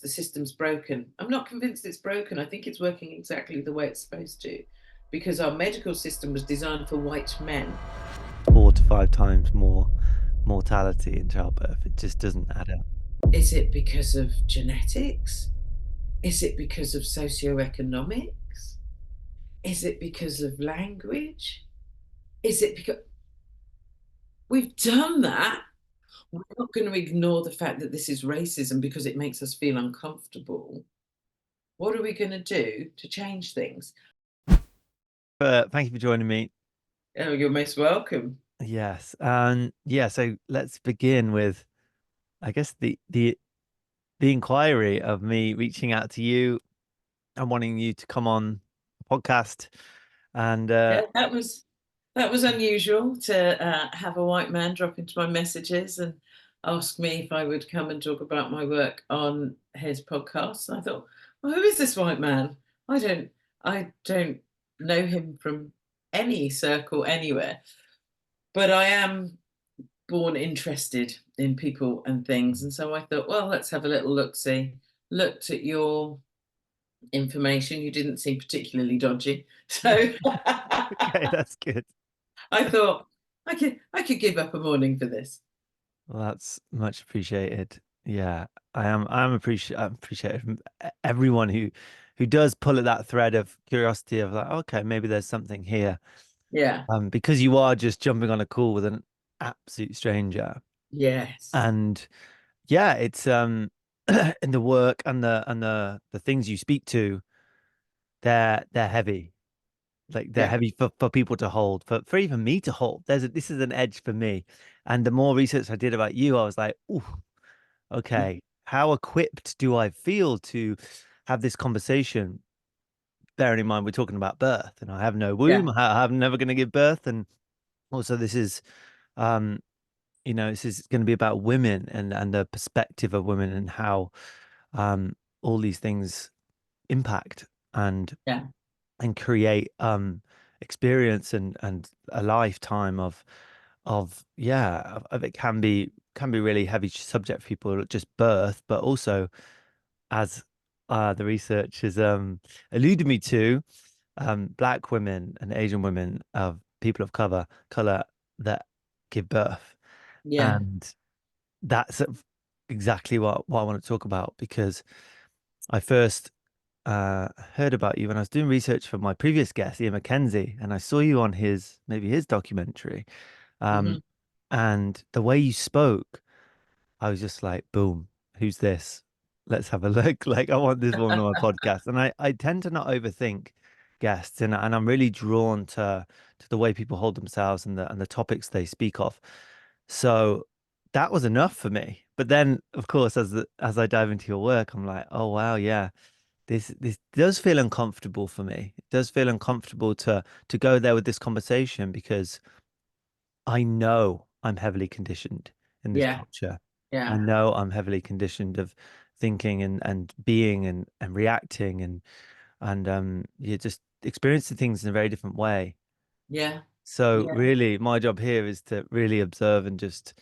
the system's broken. I'm not convinced it's broken. I think it's working exactly the way it's supposed to, because our medical system was designed for white men. 4 to 5 times more mortality in childbirth. It just doesn't add up. Is it because of genetics? Is it because of socioeconomics? Is it because of language? Is it because we've done that? We're not going to ignore the fact that this is racism because it makes us feel uncomfortable. What are we going to do to change things? Thank you for joining me. Oh, you're most welcome. Yes. Yeah, so let's begin with, I guess, the inquiry of me reaching out to you and wanting you to come on the podcast. And Yeah, that was unusual to have a white man drop into my messages and ask me if I would come and talk about my work on his podcast. And I thought, well, who is this white man? I don't know him from any circle anywhere, but I am born interested in people and things, and so I thought, well, let's have a little look. See, looked at your information. You didn't seem particularly dodgy, so. okay, that's good. I thought I could give up a morning for this. Well, that's much appreciated. Yeah, I'm appreciative from everyone who does pull at that thread of curiosity of like, okay, maybe there's something here. Yeah. Because you are just jumping on a call with an absolute stranger. Yes. And yeah, it's in the work and the things you speak to, they're heavy. Like they're Yeah. heavy for people to hold, for even me to hold. This is an edge for me. And the more research I did about you, I was like, ooh, okay, how equipped do I feel to have this conversation? Bearing in mind we're talking about birth and I have no Yeah. womb, I'm never going to give birth. And also this is um this is going to be about women and the perspective of women and how all these things impact and Yeah. create experience and a lifetime of yeah of it can be really heavy subject for people, just birth, but also as the research has alluded me to, black women and Asian women of people of color that give birth. Yeah. And that's exactly what I want to talk about, because I first heard about you when I was doing research for my previous guest, Ian McKenzie, and I saw you on his documentary. Um, Hmm. and the way you spoke, I was just like, boom, who's this? Let's have a look. Like, I want this woman on my podcast. And I tend to not overthink guests, and I'm really drawn to the way people hold themselves and the topics they speak of. So that was enough for me. But then, of course, as I dive into your work, I'm like, oh wow, yeah, this does feel uncomfortable for me. It does feel uncomfortable to go there with this conversation, because I know I'm heavily conditioned in this Yeah. culture. I Yeah. know I'm heavily conditioned of thinking and being and reacting and you're just experiencing things in a very different way. Yeah. So Yeah. really, my job here is to really observe and just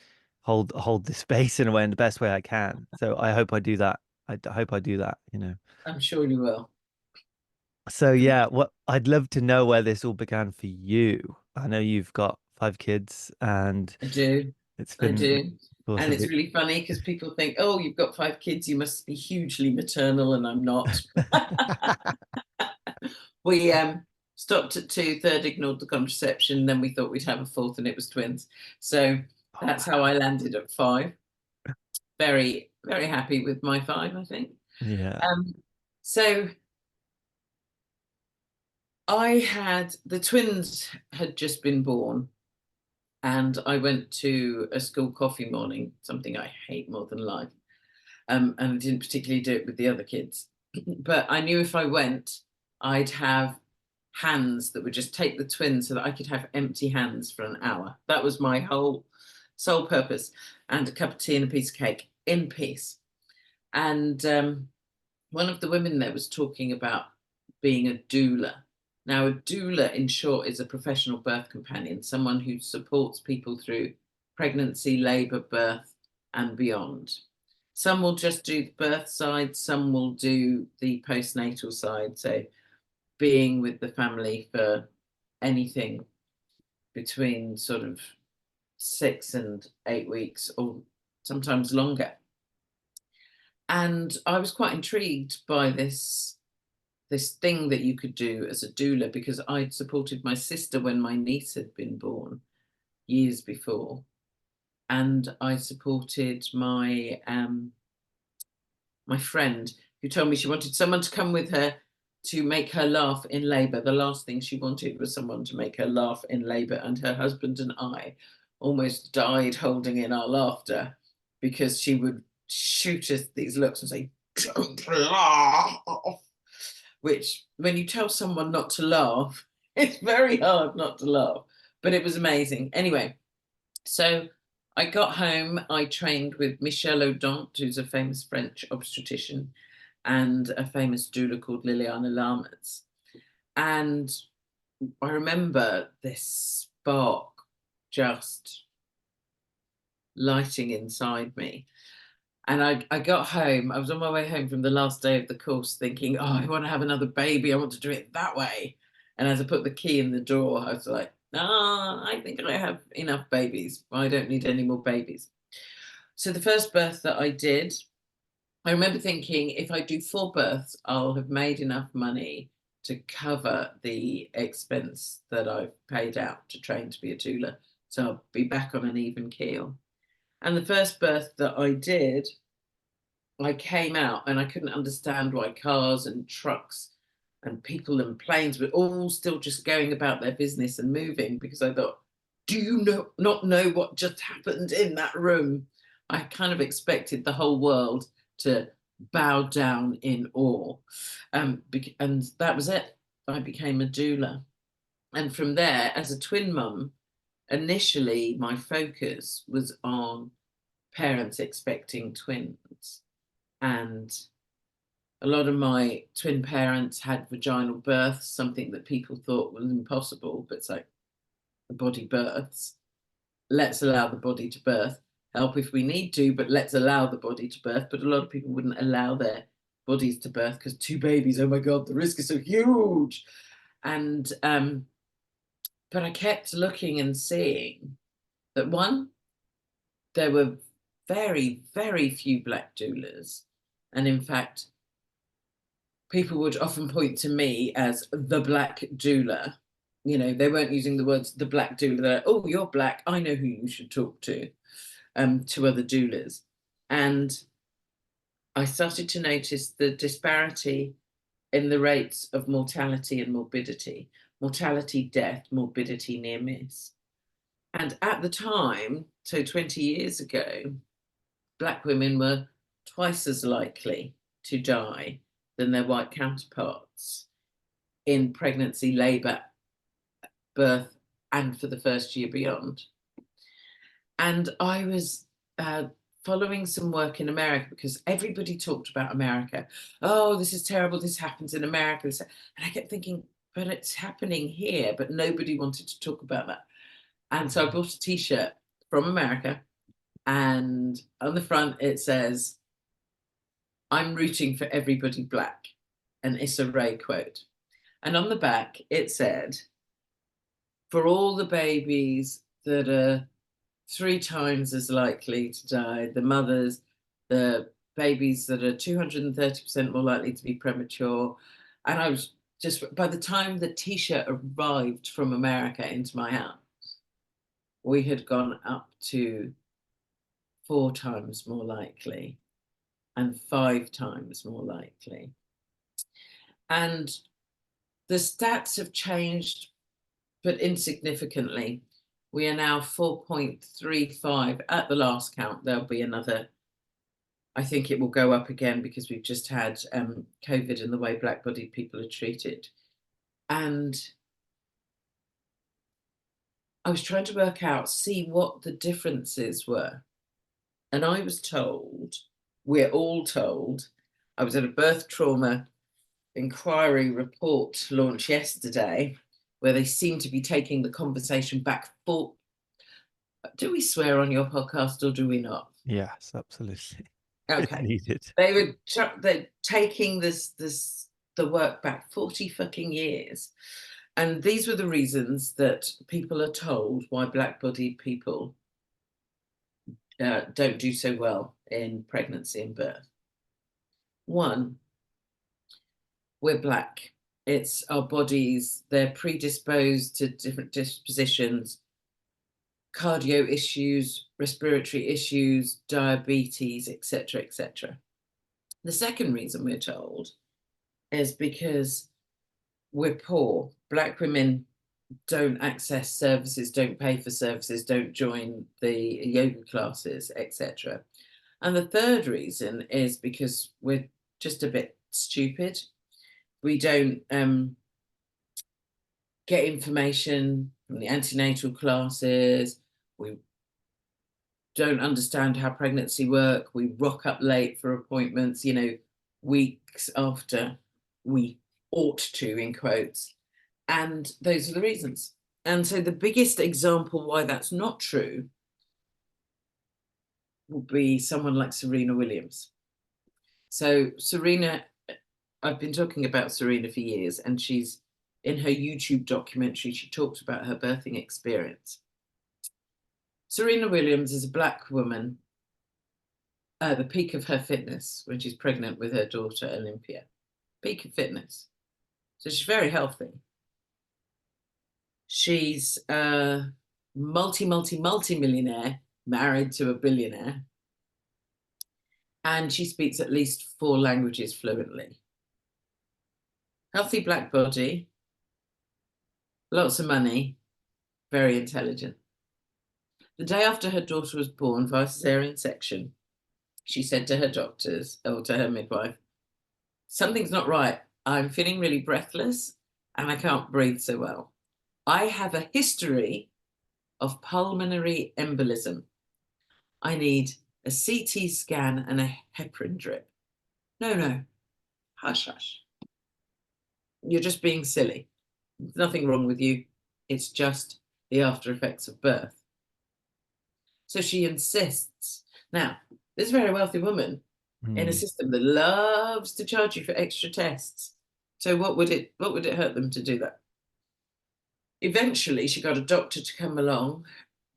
hold this space in a way, in the best way I can. So I hope I do that. I hope I do that. I'm sure you will. So yeah, what I'd love to know where this all began for you. I know you've got 5 kids, and I do. it's I been, of do. course, And a it's bit. really funny because people think, oh, you've got 5 kids, you must be hugely maternal, and I'm not. We stopped at two, third ignored the contraception, then we thought we'd have a fourth, and it was twins. So Oh that's how wow. I landed at five. Very, very happy with my five, I think. Yeah. Um, so the twins had just been born, and I went to a school coffee morning, something I hate more than life. And I didn't particularly do it with the other kids. But I knew if I went, I'd have hands that would just take the twins so that I could have empty hands for an hour. That was my whole sole purpose. And a cup of tea and a piece of cake in peace. And one of the women there was talking about being a doula. Now, a doula, in short, is a professional birth companion, someone who supports people through pregnancy, labour, birth, and beyond. Some will just do the birth side, some will do the postnatal side. So being with the family for anything between sort of 6 and 8 weeks, or sometimes longer. And I was quite intrigued by this thing that you could do as a doula, because I'd supported my sister when my niece had been born years before, and I supported my my friend who told me she wanted someone to come with her to make her laugh in labor. The last thing she wanted was someone to make her laugh in labor, and her husband and I almost died holding in our laughter, because she would shoot us these looks and say, "Don't laugh," which, when you tell someone not to laugh, it's very hard not to laugh. But it was amazing. Anyway, so I got home, I trained with Michel Audant, who's a famous French obstetrician, and a famous doula called Liliana Lamas. And I remember this spark just lighting inside me. And I got home, I was on my way home from the last day of the course thinking, oh, I want to have another baby. I want to do it that way. And as I put the key in the door, I was like, I think I have enough babies. I don't need any more babies. So the first birth that I did, I remember thinking, if I do 4 births, I'll have made enough money to cover the expense that I've paid out to train to be a doula. So I'll be back on an even keel. And the first birth that I did, I came out and I couldn't understand why cars and trucks and people and planes were all still just going about their business and moving, because I thought, do you not know what just happened in that room? I kind of expected the whole world to bow down in awe. And that was it. I became a doula. And from there, as a twin mum, initially my focus was on parents expecting twins. And a lot of my twin parents had vaginal births, something that people thought was impossible, but it's like, the body births. Let's allow the body to birth. Help if we need to, but let's allow the body to birth. But a lot of people wouldn't allow their bodies to birth because 2 babies, oh my God, the risk is so huge. And but I kept looking and seeing that, one, there were very, very few Black doulas. And in fact, people would often point to me as the Black doula. You know, they weren't using the words the Black doula. They're like, oh, you're Black, I know who you should talk to other doulas. And I started to notice the disparity in the rates of mortality and morbidity, mortality, death, morbidity, near miss. And at the time, so 20 years ago, Black women were twice as likely to die than their white counterparts in pregnancy, labour, birth, and for the first year beyond. And I was following some work in America, because everybody talked about America. Oh, this is terrible, this happens in America. And I kept thinking, but it's happening here, but nobody wanted to talk about that. And so I bought a t-shirt from America, and on the front it says, I'm rooting for everybody Black, an Issa Rae quote. And on the back it said, for all the babies that are 3 times as likely to die, the mothers, the babies that are 230% more likely to be premature. And I was just, by the time the t-shirt arrived from America into my house, we had gone up to 4 times more likely and 5 times more likely. And the stats have changed, but insignificantly. We are now 4.35 at the last count. There'll be another, I think it will go up again, because we've just had COVID and the way Black-bodied people are treated. And I was trying to work out, see what the differences were. And I was told, we're all told, I was at a birth trauma inquiry report launch yesterday, where they seem to be taking the conversation back do we swear on your podcast or do we not? Yes, absolutely. It's Okay. needed. They're taking the work back 40 fucking years. And these were the reasons that people are told why black-bodied people don't do so well in pregnancy and birth. One, we're black. It's our bodies, they're predisposed to different dispositions, cardio issues, respiratory issues, diabetes, etc., etc. The second reason we're told is because we're poor. Black women don't access services, don't pay for services, don't join the yoga classes, etc. And the third reason is because we're just a bit stupid. We don't get information from the antenatal classes. We don't understand how pregnancy work. We rock up late for appointments, weeks after we ought to, in quotes. And those are the reasons. And so the biggest example why that's not true would be someone like Serena Williams. So Serena, I've been talking about Serena for years, and she's in her YouTube documentary, she talked about her birthing experience. Serena Williams is a black woman at the peak of her fitness when she's pregnant with her daughter Olympia. Peak of fitness. So she's very healthy. She's a multi-millionaire, married to a billionaire. And she speaks at least 4 languages fluently. Healthy black body, lots of money, very intelligent. The day after her daughter was born via cesarean section, she said to her doctors, or to her midwife, something's not right. I'm feeling really breathless and I can't breathe so well. I have a history of pulmonary embolism. I need a CT scan and a heparin drip. No, hush, hush. You're just being silly. There's nothing wrong with you. It's just the after effects of birth. So she insists. Now, this very wealthy woman in a system that loves to charge you for extra tests. So what would it hurt them to do that? Eventually, she got a doctor to come along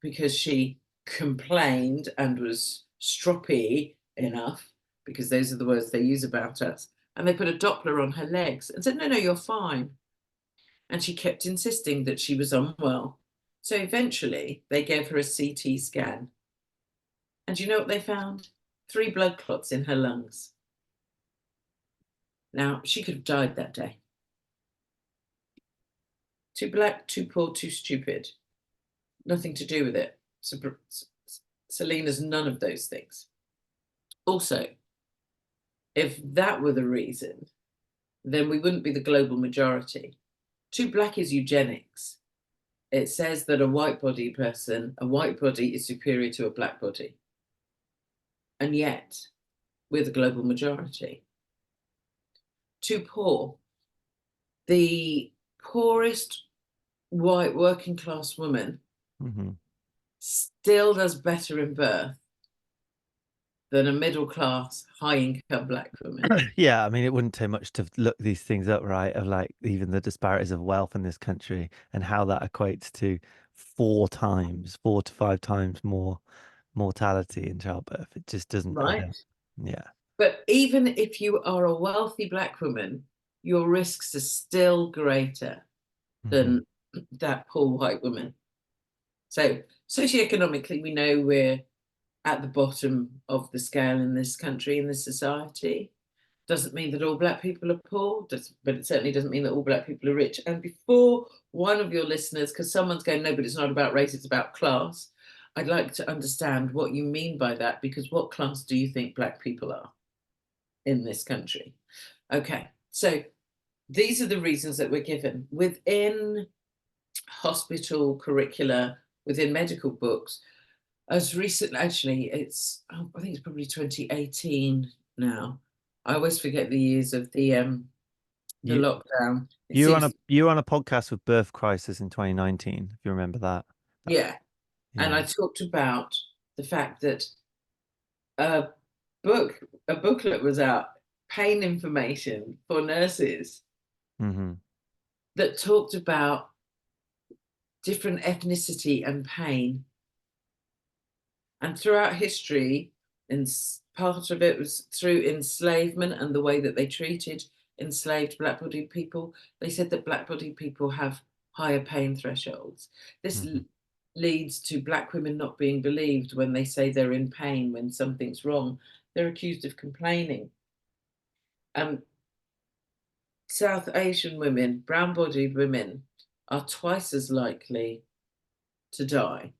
because she complained and was stroppy enough, because those are the words they use about us. And they put a Doppler on her legs and said, no, you're fine. And she kept insisting that she was unwell. So eventually they gave her a CT scan. And you know what they found? 3 blood clots in her lungs. Now, she could have died that day. Too black, too poor, too stupid. Nothing to do with it. So, Selena's none of those things. Also, if that were the reason, then we wouldn't be the global majority. Too black is eugenics. It says that a white body is superior to a black body. And yet, we're the global majority. Too poor. The poorest white working class woman still does better in birth than a middle class, high income black woman. Yeah, I mean, it wouldn't take much to look these things up, right? Of like even the disparities of wealth in this country and how that equates to 4 to 5 times more mortality in childbirth. It just doesn't add up. Yeah. But even if you are a wealthy black woman, your risks are still greater than that poor white woman. So socioeconomically, we know we're at the bottom of the scale in this country, in this society. Doesn't mean that all black people are poor, but it certainly doesn't mean that all black people are rich. And before one of your listeners, because someone's going, no, but it's not about race, it's about class, I'd like to understand what you mean by that, because what class do you think black people are in this country? Okay, so these are the reasons that we're given within hospital curricula, within medical books. As recently, actually, I think it's probably 2018 now. I always forget the years of the lockdown. You were on a podcast with Birth Crisis in 2019, if you remember that. Yeah. And I talked about the fact that a booklet was out, pain information for nurses, that talked about different ethnicity and pain. And throughout history, and part of it was through enslavement and the way that they treated enslaved black-bodied people. They said that black-bodied people have higher pain thresholds. This leads to black women not being believed when they say they're in pain when something's wrong. They're accused of complaining. South Asian women, brown-bodied women, are twice as likely to die.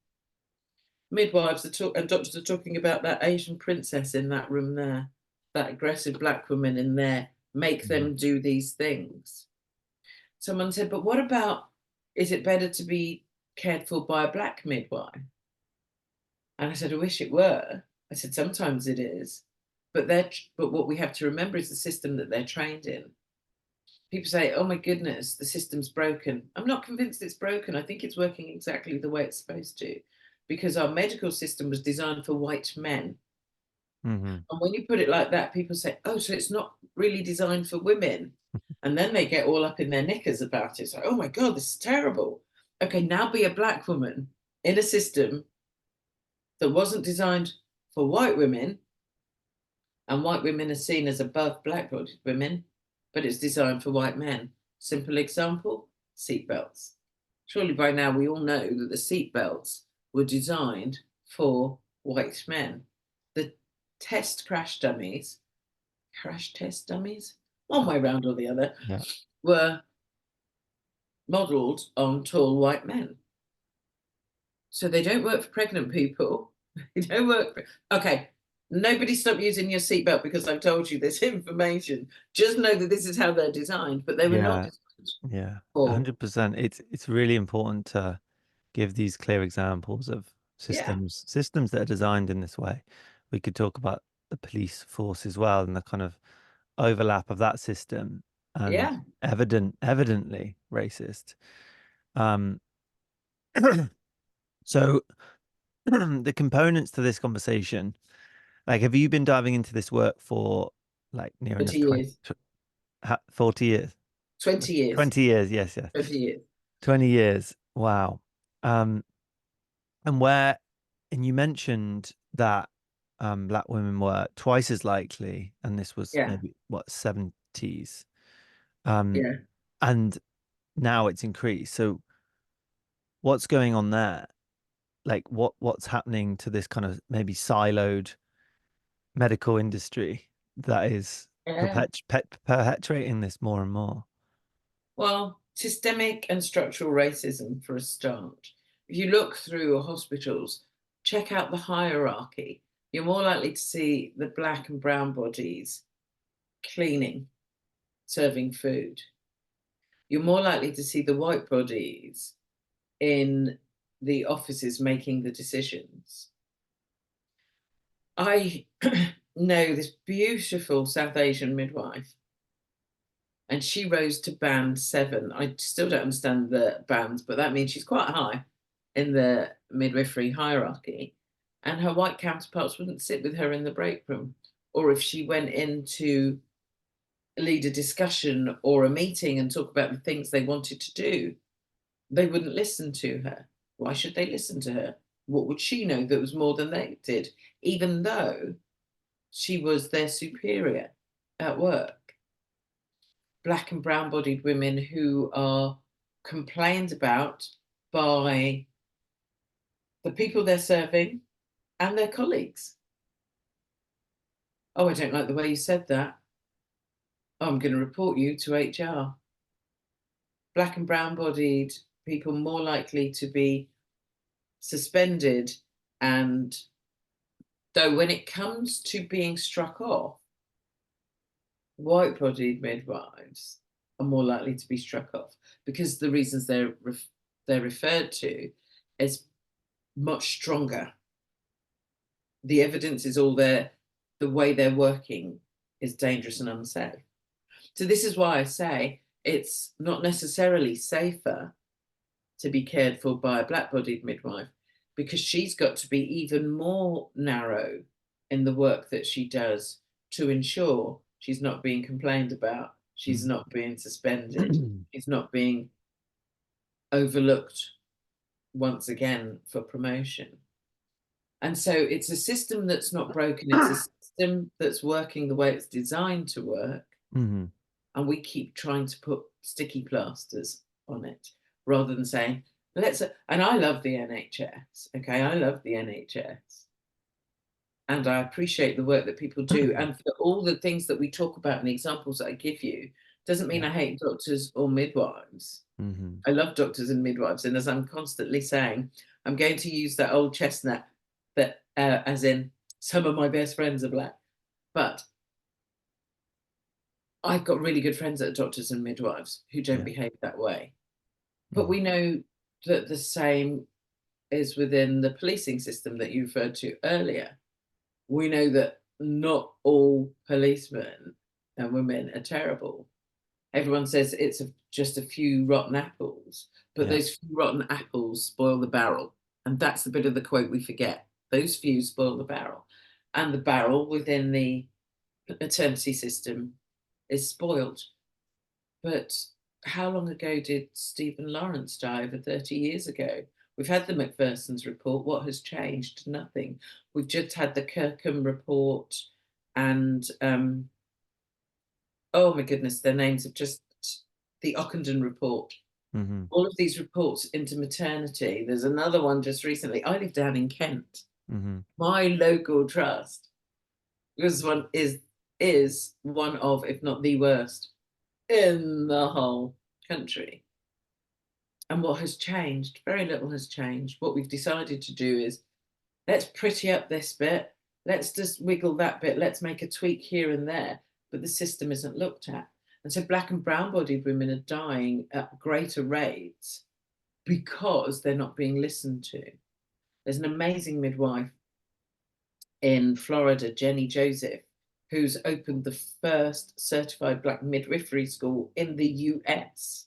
Midwives and doctors are talking about that Asian princess in that room there, that aggressive black woman in there, make them do these things. Someone said, but what about, is it better to be cared for by a black midwife? And I said, I wish it were. I said, sometimes it is. But what we have to remember is the system that they're trained in. People say, oh my goodness, the system's broken. I'm not convinced it's broken. I think it's working exactly the way it's supposed to, because our medical system was designed for white men. And when you put it like that, people say, oh, so it's not really designed for women. And then they get all up in their knickers about it. It's like, oh my God, this is terrible. Okay, now be a black woman in a system that wasn't designed for white women, and white women are seen as above black-bodied women, but it's designed for white men. Simple example, seatbelts. Surely by now we all know that the seatbelts were designed for white men. The crash test dummies, one way round or the other, were modelled on tall white men. So they don't work for pregnant people. They don't work for, okay, nobody stop using your seatbelt because I've told you this information. Just know that this is how they're designed, but they were not designed. Yeah, 100%. It's really important to give these clear examples of systems that are designed in this way. We could talk about the police force as well, and the kind of overlap of that system, and evidently racist. So the components to this conversation, like, have you been diving into this work for like near enough 40 years? 20 years. 20 years, yes. 20 years. 20 years. Wow. And you mentioned that black women were twice as likely, and this was maybe what, 70s. And now it's increased. So what's going on there? Like what's happening to this kind of maybe siloed medical industry that is perpetuating this more and more? Well, systemic and structural racism for a start. If you look through hospitals, check out the hierarchy. You're more likely to see the black and brown bodies cleaning, serving food. You're more likely to see the white bodies in the offices making the decisions. I know this beautiful South Asian midwife, and she rose to band 7. I still don't understand the bands, but that means she's quite high in the midwifery hierarchy. And her white counterparts wouldn't sit with her in the break room. Or if she went in to lead a discussion or a meeting and talk about the things they wanted to do, they wouldn't listen to her. Why should they listen to her? What would she know that was more than they did, even though she was their superior at work? Black and brown bodied women who are complained about by the people they're serving and their colleagues. Oh, I don't like the way you said that. Oh, I'm going to report you to HR. Black and brown bodied people more likely to be suspended. And though when it comes to being struck off, white bodied midwives are more likely to be struck off because the reasons they're referred to is much stronger. The evidence is all there. The way they're working is dangerous and unsafe. So this is why I say it's not necessarily safer to be cared for by a black-bodied midwife, because she's got to be even more narrow in the work that she does to ensure she's not being complained about, she's not being suspended, she's not being overlooked once again for promotion. And so it's a system that's not broken, it's a system that's working the way it's designed to work. Mm-hmm. And we keep trying to put sticky plasters on it rather than saying, let's, and I love the NHS, okay? I love the NHS. And I appreciate the work that people do. And for all the things that we talk about and the examples that I give you, doesn't mean Yeah. I hate doctors or midwives. Mm-hmm. I love doctors and midwives. And as I'm constantly saying, I'm going to use that old chestnut that, as in, some of my best friends are Black. But I've got really good friends that are doctors and midwives who don't Yeah. behave that way. But we know that the same is within the policing system that you referred to earlier. We know that not all policemen and women are terrible. Everyone says it's just a few rotten apples, but Yeah. those few rotten apples spoil the barrel. And that's the bit of the quote we forget. Those few spoil the barrel. And the barrel within the maternity system is spoiled. But how long ago did Stephen Lawrence die? Over 30 years ago. We've had the Macpherson's report. What has changed? Nothing. We've just had the Kirkham report and, oh my goodness, their names have just, the Ockenden report. Mm-hmm. All of these reports into maternity. There's another one just recently. I live down in Kent. Mm-hmm. My local trust is one of, if not the worst, in the whole country. And what has changed? Very little has changed. What we've decided to do is let's pretty up this bit, let's just wiggle that bit, let's make a tweak here and there, but the system isn't looked at. And so Black and brown bodied women are dying at greater rates because they're not being listened to. There's an amazing midwife in Florida, Jenny Joseph, who's opened the first certified Black midwifery school in the US.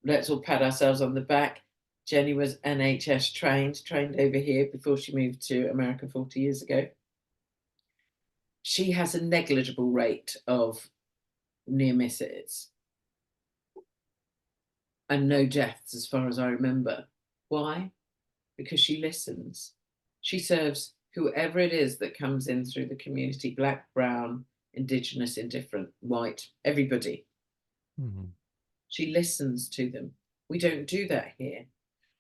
Let's all pat ourselves on the back. Jenny was NHS trained over here before she moved to America 40 years ago. She has a negligible rate of near misses and no deaths as far as I remember. Why? Because she listens. She serves whoever it is that comes in through the community, Black, brown, Indigenous, indifferent, white, everybody. Mm-hmm. She listens to them. We don't do that here.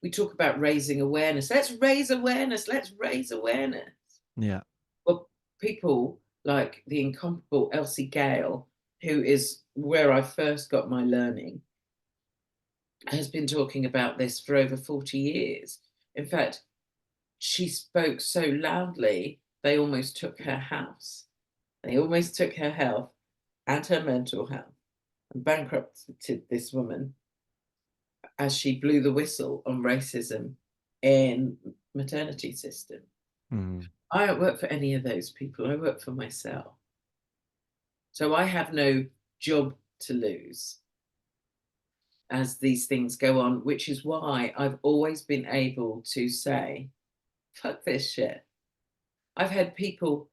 We talk about raising awareness. Let's raise awareness. Let's raise awareness. Yeah. Well, people like the incomparable Elsie Gale, who is where I first got my learning, has been talking about this for over 40 years. In fact, she spoke so loudly, they almost took her house. They almost took her health and her mental health and bankrupted this woman as she blew the whistle on racism in maternity system. Mm-hmm. I don't work for any of those people. I work for myself. So I have no job to lose as these things go on, which is why I've always been able to say, fuck this shit. I've had people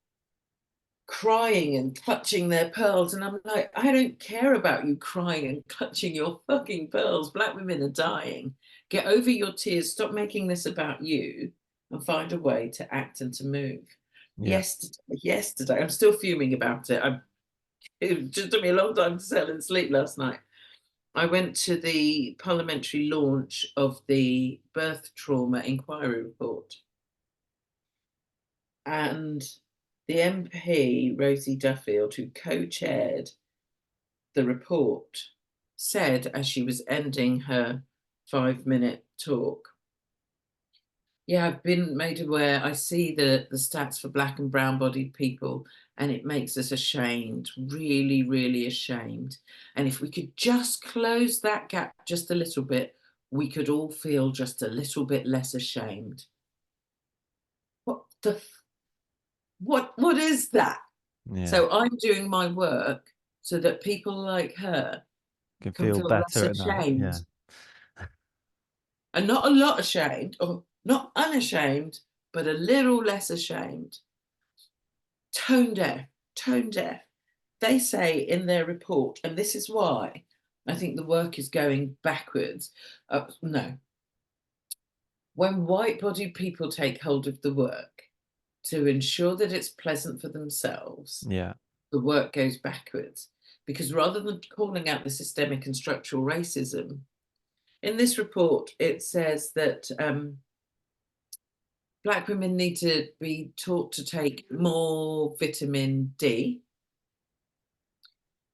crying and clutching their pearls, and I'm like, I don't care about you crying and clutching your fucking pearls. Black women are dying. Get over your tears. Stop making this about you and find a way to act and to move. Yeah. Yesterday, I'm still fuming about it. It just took me a long time to settle and sleep last night. I went to the parliamentary launch of the birth trauma inquiry report. And the MP, Rosie Duffield, who co-chaired the report, said as she was ending her 5-minute talk, yeah, I've been made aware, I see the stats for Black and brown bodied people, and it makes us ashamed, really, really ashamed. And if we could just close that gap just a little bit, we could all feel just a little bit less ashamed. What is that? Yeah. So I'm doing my work so that people like her Can can feel feel less better at that. ashamed. Yeah. And not a lot ashamed, or not unashamed, but a little less ashamed. Tone deaf, tone deaf. They say in their report, and this is why I think the work is going backwards. No, when white-bodied people take hold of the work to ensure that it's pleasant for themselves, Yeah. the work goes backwards. Because rather than calling out the systemic and structural racism, in this report, it says that Black women need to be taught to take more vitamin D,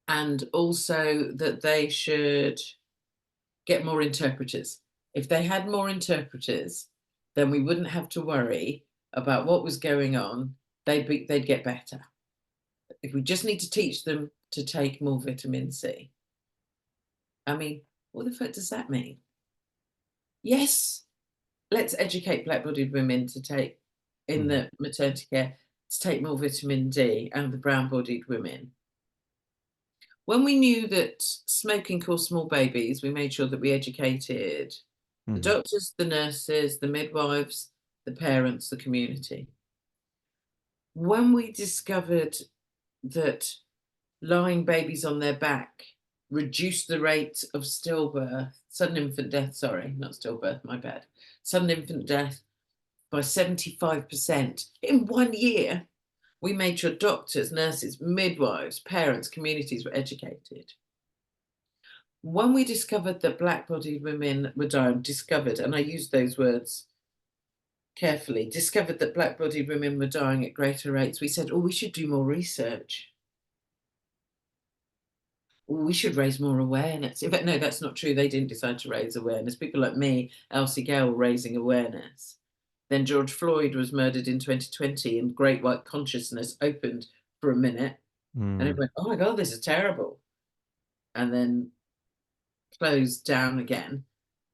and also that they should get more interpreters. If they had more interpreters, then we wouldn't have to worry about what was going on. They'd get better. If we just need to teach them to take more vitamin C. I mean, what the fuck does that mean? Yes, let's educate black-bodied women to take, in the maternity care, to take more vitamin D, and the brown-bodied women. When we knew that smoking caused small babies, we made sure that we educated the doctors, the nurses, the midwives, the parents, the community. When we discovered that lying babies on their back reduced the rate of stillbirth, sudden infant death, sorry, not stillbirth, my bad, sudden infant death by 75% in 1 year, we made sure doctors, nurses, midwives, parents, communities were educated. When we discovered that black-bodied women were dying, and I use those words carefully, discovered that black-bodied women were dying at greater rates, we said, oh, we should do more research. We should raise more awareness. In fact, no, that's not true. They didn't decide to raise awareness. People like me, Elsie Gale, were raising awareness. Then George Floyd was murdered in 2020 and great white consciousness opened for a minute. And it went, oh my God, this is terrible. And then closed down again.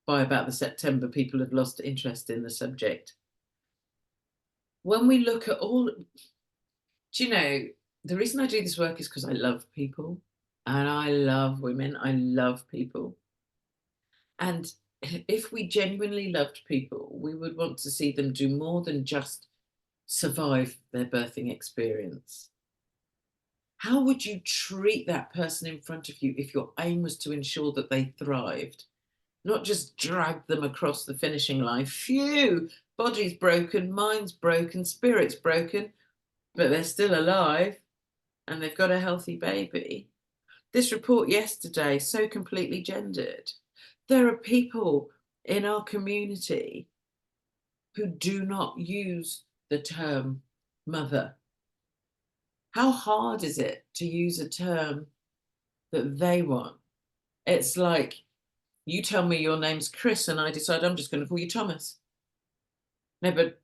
By about the September, people had lost interest in the subject. When we look at all, do you know, the reason I do this work is because I love people and I love women. I love people. And if we genuinely loved people, we would want to see them do more than just survive their birthing experience. How would you treat that person in front of you if your aim was to ensure that they thrived, not just drag them across the finishing line? Phew, body's broken, mind's broken, spirit's broken, but they're still alive and they've got a healthy baby. This report yesterday, so completely gendered. There are people in our community who do not use the term mother. How hard is it to use a term that they want? It's like, you tell me your name's Chris and I decide I'm just going to call you Thomas. No, but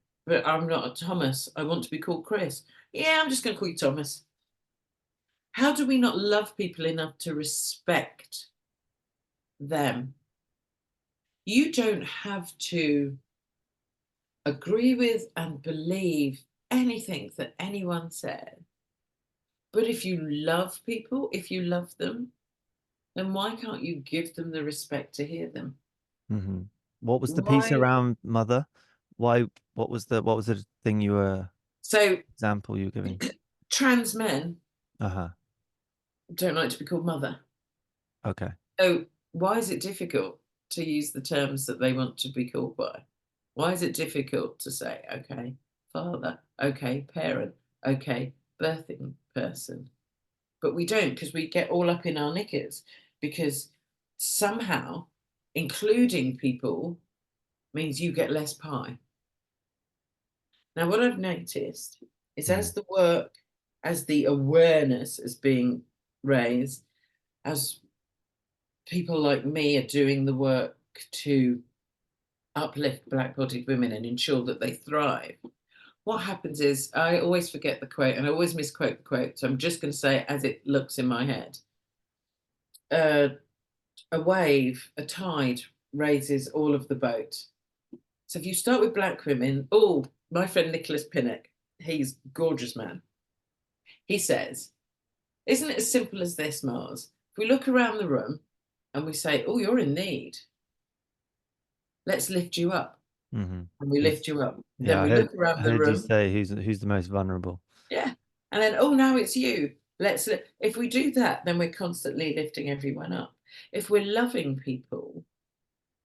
I'm not a Thomas. I want to be called Chris. Yeah, I'm just going to call you Thomas. How do we not love people enough to respect them? You don't have to agree with and believe anything that anyone said. But if you love people, if you love them, then why can't you give them the respect to hear them? What was the piece Why? around mother? Why? What was the thing you were So example you were giving? trans men Uh-huh. don't like to be called mother. Okay. So why is it difficult to use the terms that they want to be called by? Why is it difficult to say, okay, father, okay, parent, okay, birthing person? But we don't, because we get all up in our knickers, because somehow including people means you get less pie. Now, what I've noticed is as the work, as the awareness is being raised, as people like me are doing the work to uplift black-bodied women and ensure that they thrive, what happens is I always forget the quote and I always misquote the quote. So I'm just going to say it as it looks in my head. A wave, a tide raises all of the boat. So if you start with black women, oh, my friend Nicholas Pinnock, he's a gorgeous man. He says, isn't it as simple as this, Mars? If we look around the room and we say, oh, you're in need, let's lift you up. Hmm. and we Who's, lift you up. Then yeah, we look I around the heard you room. say who's the most vulnerable. Yeah. And then, oh, now it's you. If we do that, then we're constantly lifting everyone up. If we're loving people,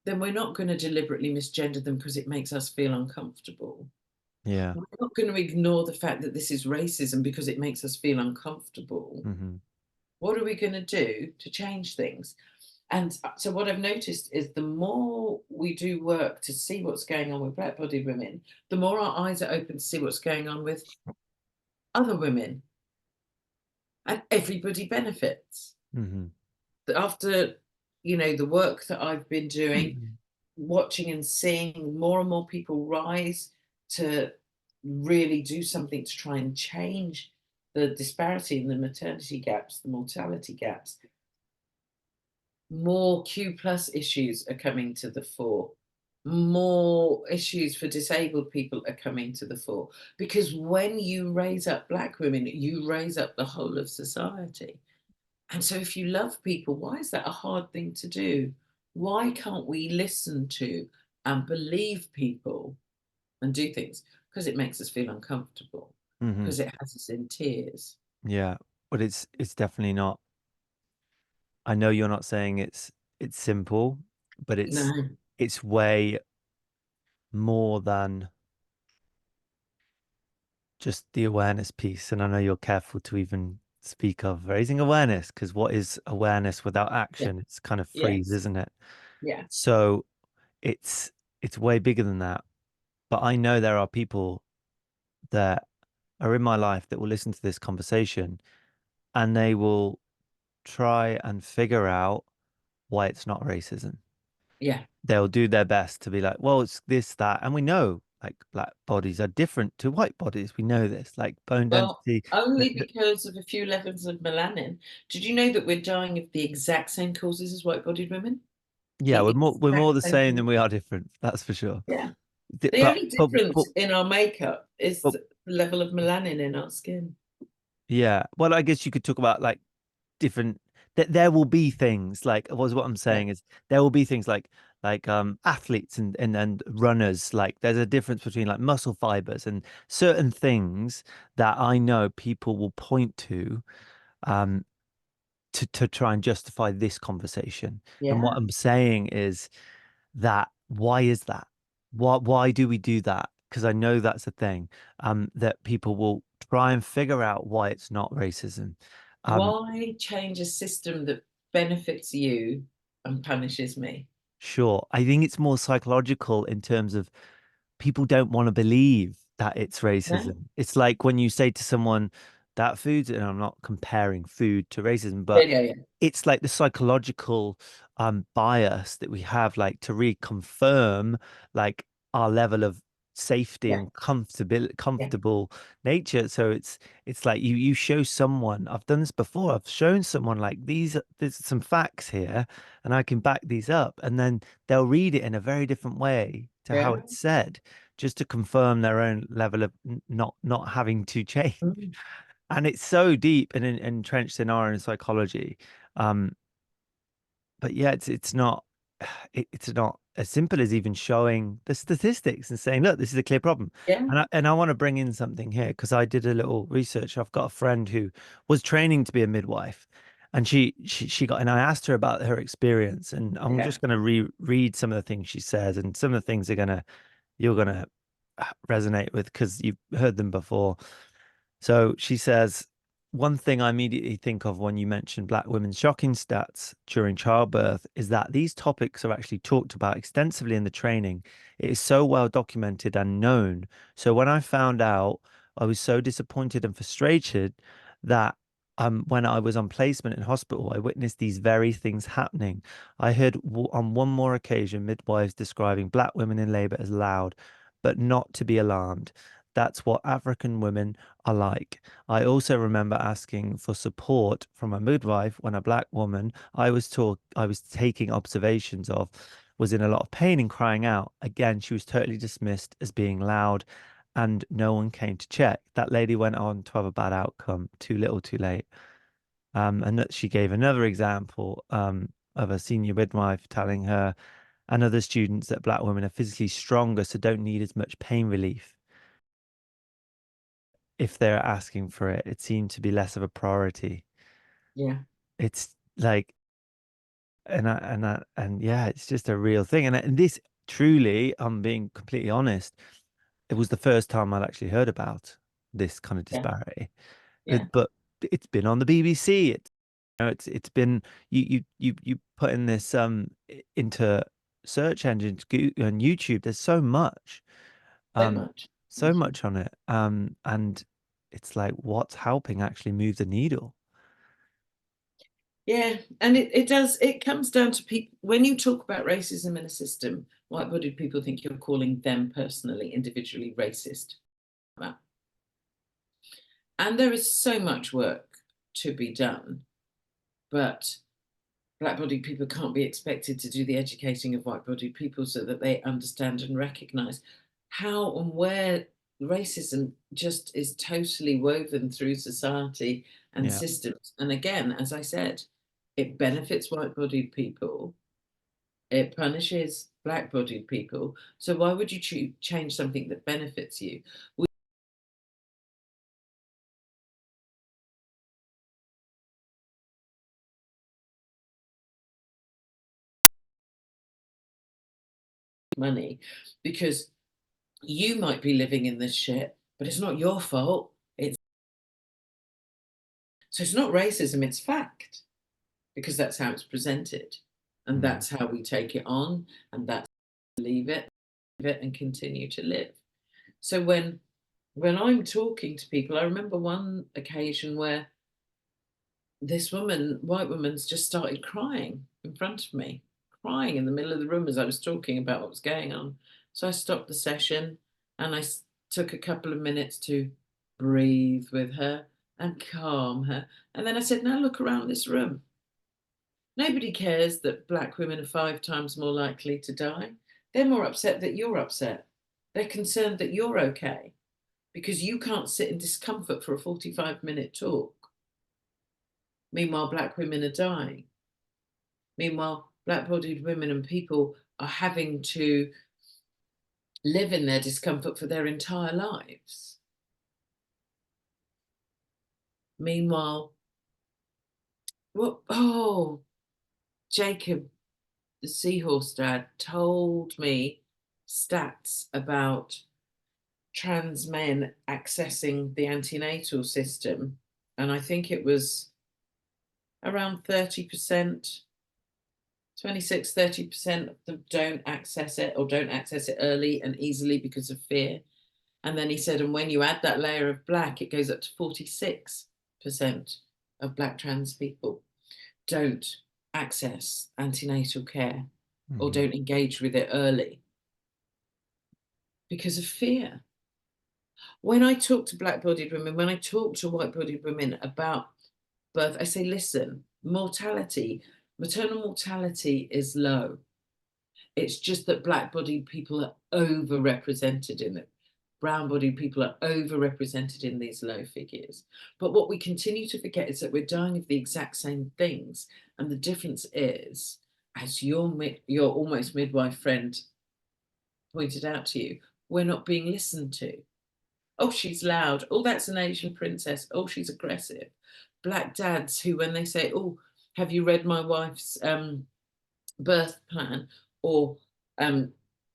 then we're not going to deliberately misgender them because it makes us feel uncomfortable. Yeah. We're not going to ignore the fact that this is racism because it makes us feel uncomfortable. Hmm. What are we going to do to change things? And so, what I've noticed is the more we do work to see what's going on with black bodied women, the more our eyes are open to see what's going on with other women, and everybody benefits. Hmm. After, the work that I've been doing, Hmm. watching and seeing more and more people rise to really do something to try and change the disparity in the maternity gaps, the mortality gaps, more Q plus issues are coming to the fore. More issues for disabled people are coming to the fore. Because when you raise up black women, you raise up the whole of society. And so, if you love people, why is that a hard thing to do? Why can't we listen to and believe people and do things? Because it makes us feel uncomfortable, Hmm. because it has us in tears. Yeah, but it's definitely not. I know you're not saying it's simple, but No, it's way more than just the awareness piece. And I know you're careful to even speak of raising awareness, because what is awareness without yeah, action? It's kind of freeze, yes, isn't it? yeah, So it's it's way bigger than that. But I know there are people that are in my life that will listen to this conversation and they will try and figure out why it's not racism. yeah. They'll do their best to be like, well, it's this, that. And we know like black bodies are different to white bodies. We know this, like bone Well, density. only because of a few levels of melanin. Did you know that we're dying of the exact same causes as white-bodied women? Yeah, The we're more exact the same same than causes. we are different. That's for sure. Yeah. Th- The But only but but, difference in our makeup is but the level of melanin in our skin. yeah. Well, I guess you could talk about like different that there will be things like was what I'm Yeah, saying is there will be things like athletes and runners, like there's a difference between like muscle fibers and certain things that I know people will point to um to try and justify this conversation. And what yeah. I'm saying is that why is that? Why do we do that? Because I know that's a thing that people will try and figure out why it's not racism. Um, Why change a system that benefits you and punishes me? Sure. I think it's more psychological in terms of people don't want to believe that it's No? racism. It's like when you say to someone that food, and I'm not comparing food to racism, Yeah, but yeah, yeah. it's like the psychological bias that we have, like to reconfirm like our level of safety Yeah, and yeah. comfortable nature. So it's like you show someone, I've done this before, I've shown someone like there's some facts here and I can back these up, and then they'll read it in a very different way to how Yeah. it's said, just to confirm their own level of not having to change. Mm. And it's so deep and entrenched in our own psychology. Um, but yeah, it's not it's not as simple as even showing the statistics and saying, look, this is a clear problem. Yeah, And I want to bring in something here because I did a little research. I've got a friend who was training to be a midwife, and she got, and I asked her about her experience, and I'm yeah. just going to read some of the things she says, and some of the things you're gonna resonate with because you've heard them before. So she says, one thing I immediately think of when you mention Black women's shocking stats during childbirth is that these topics are actually talked about extensively in the training. It is so well documented and known. So when I found out, I was so disappointed and frustrated that when I was on placement in hospital, I witnessed these very things happening. I heard on one more occasion midwives describing Black women in labor as loud, but not to be alarmed. That's what African women are like. I also remember asking for support from a midwife when a black woman I was taking observations of was in a lot of pain and crying out. Again, she was totally dismissed as being loud and no one came to check. That lady went on to have a bad outcome, too little, too late. And that she gave another example of a senior midwife telling her and other students that Black women are physically stronger, so don't need as much pain relief. If they're asking for it, it seemed to be less of a priority. Yeah. It's like, and yeah, it's just a real thing. And this truly, I'm being completely honest, it was the first time I'd actually heard about this kind of Yeah. disparity. Yeah. But it's been on the BBC. It's been you put in this into search engines on YouTube. There's so much, So um, much. so much on it. And it's like, what's helping actually move the needle? Yeah, and it comes down to people. When you talk about racism in a system, white-bodied people think you're calling them personally, individually racist. And there is so much work to be done, but black-bodied people can't be expected to do the educating of white-bodied people so that they understand and recognize how and where racism just is totally woven through society and Yeah. systems. And again, as I said, it benefits white-bodied people, it punishes black-bodied people. So why would you change something that benefits you? Money, because you might be living in this shit, but it's not your fault. So it's not racism, it's fact, because that's how it's presented. And Mm. that's how we take it on, and that's leave it and continue to live. So when I'm talking to people, I remember one occasion where this woman, white woman's just started crying in front of me, crying in the middle of the room as I was talking about what was going on. So I stopped the session and took a couple of minutes to breathe with her and calm her. And then I said, now look around this room. Nobody cares that black women are 5 times more likely to die. They're more upset that you're upset. They're concerned that you're okay because you can't sit in discomfort for a 45-minute talk. Meanwhile, black women are dying. Meanwhile, black-bodied women and people are having to live in their discomfort for their entire lives. Meanwhile, Jacob, the seahorse dad, told me stats about trans men accessing the antenatal system. And I think it was around 30%, 26, 30% of them don't access it, or don't access it early and easily because of fear. And then he said, and when you add that layer of black, it goes up to 46% of black trans people don't access antenatal care or Mm. don't engage with it early because of fear. When I talk to black-bodied women, when I talk to white-bodied women about birth, I say, listen, maternal mortality is low. It's just that black-bodied people are overrepresented in it. Brown-bodied people are overrepresented in these low figures. But what we continue to forget is that we're dying of the exact same things. And the difference is, as your almost midwife friend pointed out to you, we're not being listened to. Oh, she's loud. Oh, that's an Asian princess. Oh, she's aggressive. Black dads who, when they say, oh, have you read my wife's birth plan? Or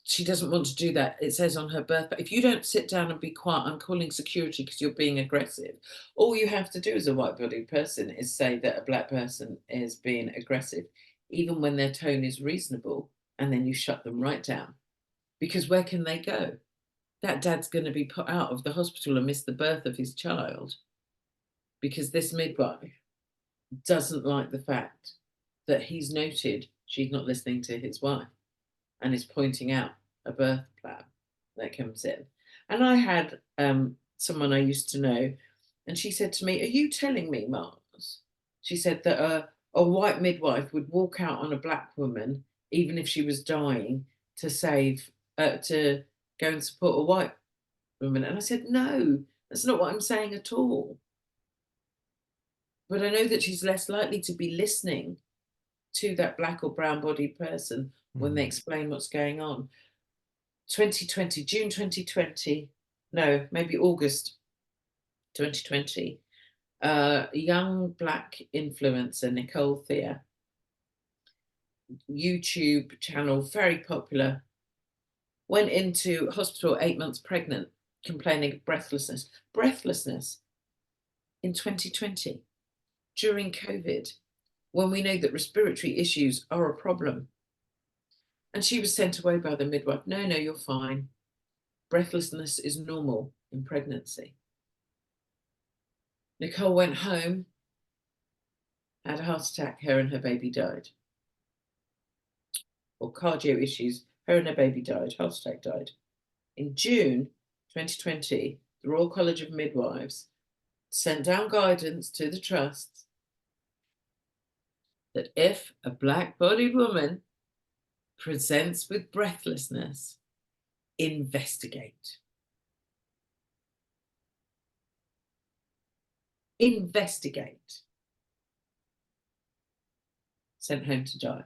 she doesn't want to do that. It says on her birth plan, if you don't sit down and be quiet, I'm calling security because you're being aggressive. All you have to do as a white-bodied person is say that a black person is being aggressive, even when their tone is reasonable, and then you shut them right down. Because where can they go? That dad's going to be put out of the hospital and miss the birth of his child because this midwife doesn't like the fact that he's noted she's not listening to his wife and is pointing out a birth plan that comes in. And I had someone I used to know, and she said to me, are you telling me, Mars? She said that a white midwife would walk out on a black woman, even if she was dying, to to go and support a white woman. And I said, no, that's not what I'm saying at all. But I know that she's less likely to be listening to that black or brown bodied person when they explain what's going on. 2020, June 2020, no, maybe August 2020, a young Black influencer, Nicole Thea, YouTube channel, very popular, went into hospital 8 months pregnant, complaining of breathlessness. Breathlessness in 2020, during COVID, when we know that respiratory issues are a problem. And she was sent away by the midwife. No, you're fine. Breathlessness is normal in pregnancy. Nicole went home, had a heart attack, her and her baby died. Or cardio issues, her and her baby died, heart attack, died. In June 2020, the Royal College of Midwives sent down guidance to the trusts that if a Black-bodied woman presents with breathlessness, investigate. Investigate. Sent home to die.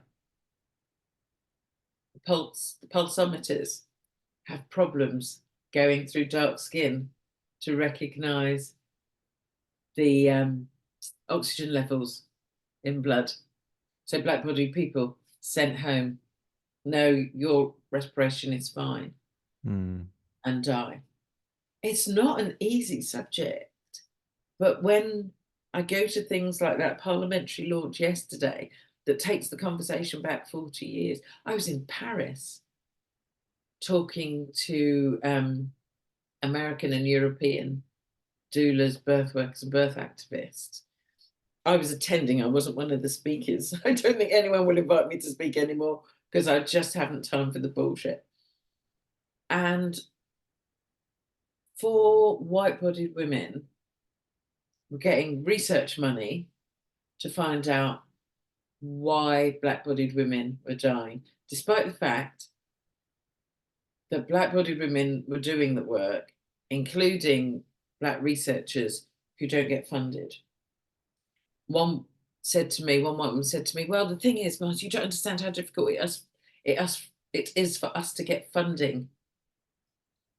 The pulsometers have problems going through dark skin to recognize the oxygen levels in blood. So Black-bodied people sent home, no, your respiration is fine, and die. It's not an easy subject, but when I go to things like that parliamentary launch yesterday that takes the conversation back 40 years, I was in Paris talking to American and European doulas, birth workers, and birth activists. I was attending, I wasn't one of the speakers. I don't think anyone will invite me to speak anymore because I just haven't time for the bullshit. And for white-bodied women, we're getting research money to find out why Black-bodied women were dying, despite the fact that Black-bodied women were doing the work, including Black researchers who don't get funded. One white woman said to me, well, the thing is, Martha, you don't understand how difficult it is for us to get funding.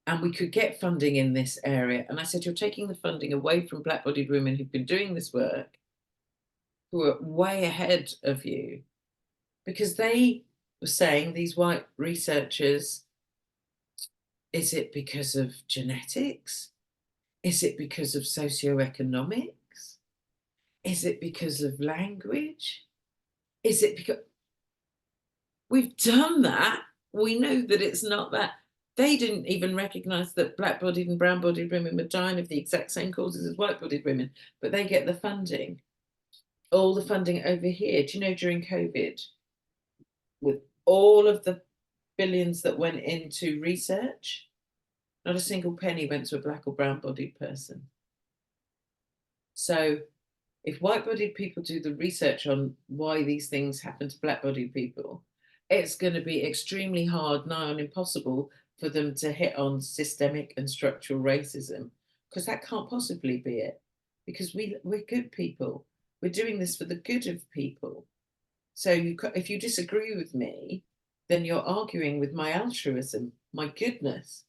And we could get funding in this area. And I said, you're taking the funding away from Black-bodied women who've been doing this work, who are way ahead of you, because they were saying, these white researchers, is it because of genetics? Is it because of socioeconomics? Is it because of language? Is it because we've done that? We know that it's not that. They didn't even recognize that Black-bodied and brown-bodied women were dying of the exact same causes as white-bodied women, but they get the funding. All the funding over here. Do you know, during COVID, with all of the billions that went into research, not a single penny went to a Black or brown-bodied person. So if white-bodied people do the research on why these things happen to Black-bodied people, it's going to be extremely hard, nigh on impossible, for them to hit on systemic and structural racism, because that can't possibly be it, because we're good people. We're doing this for the good of people. So if you disagree with me, then you're arguing with my altruism, my goodness.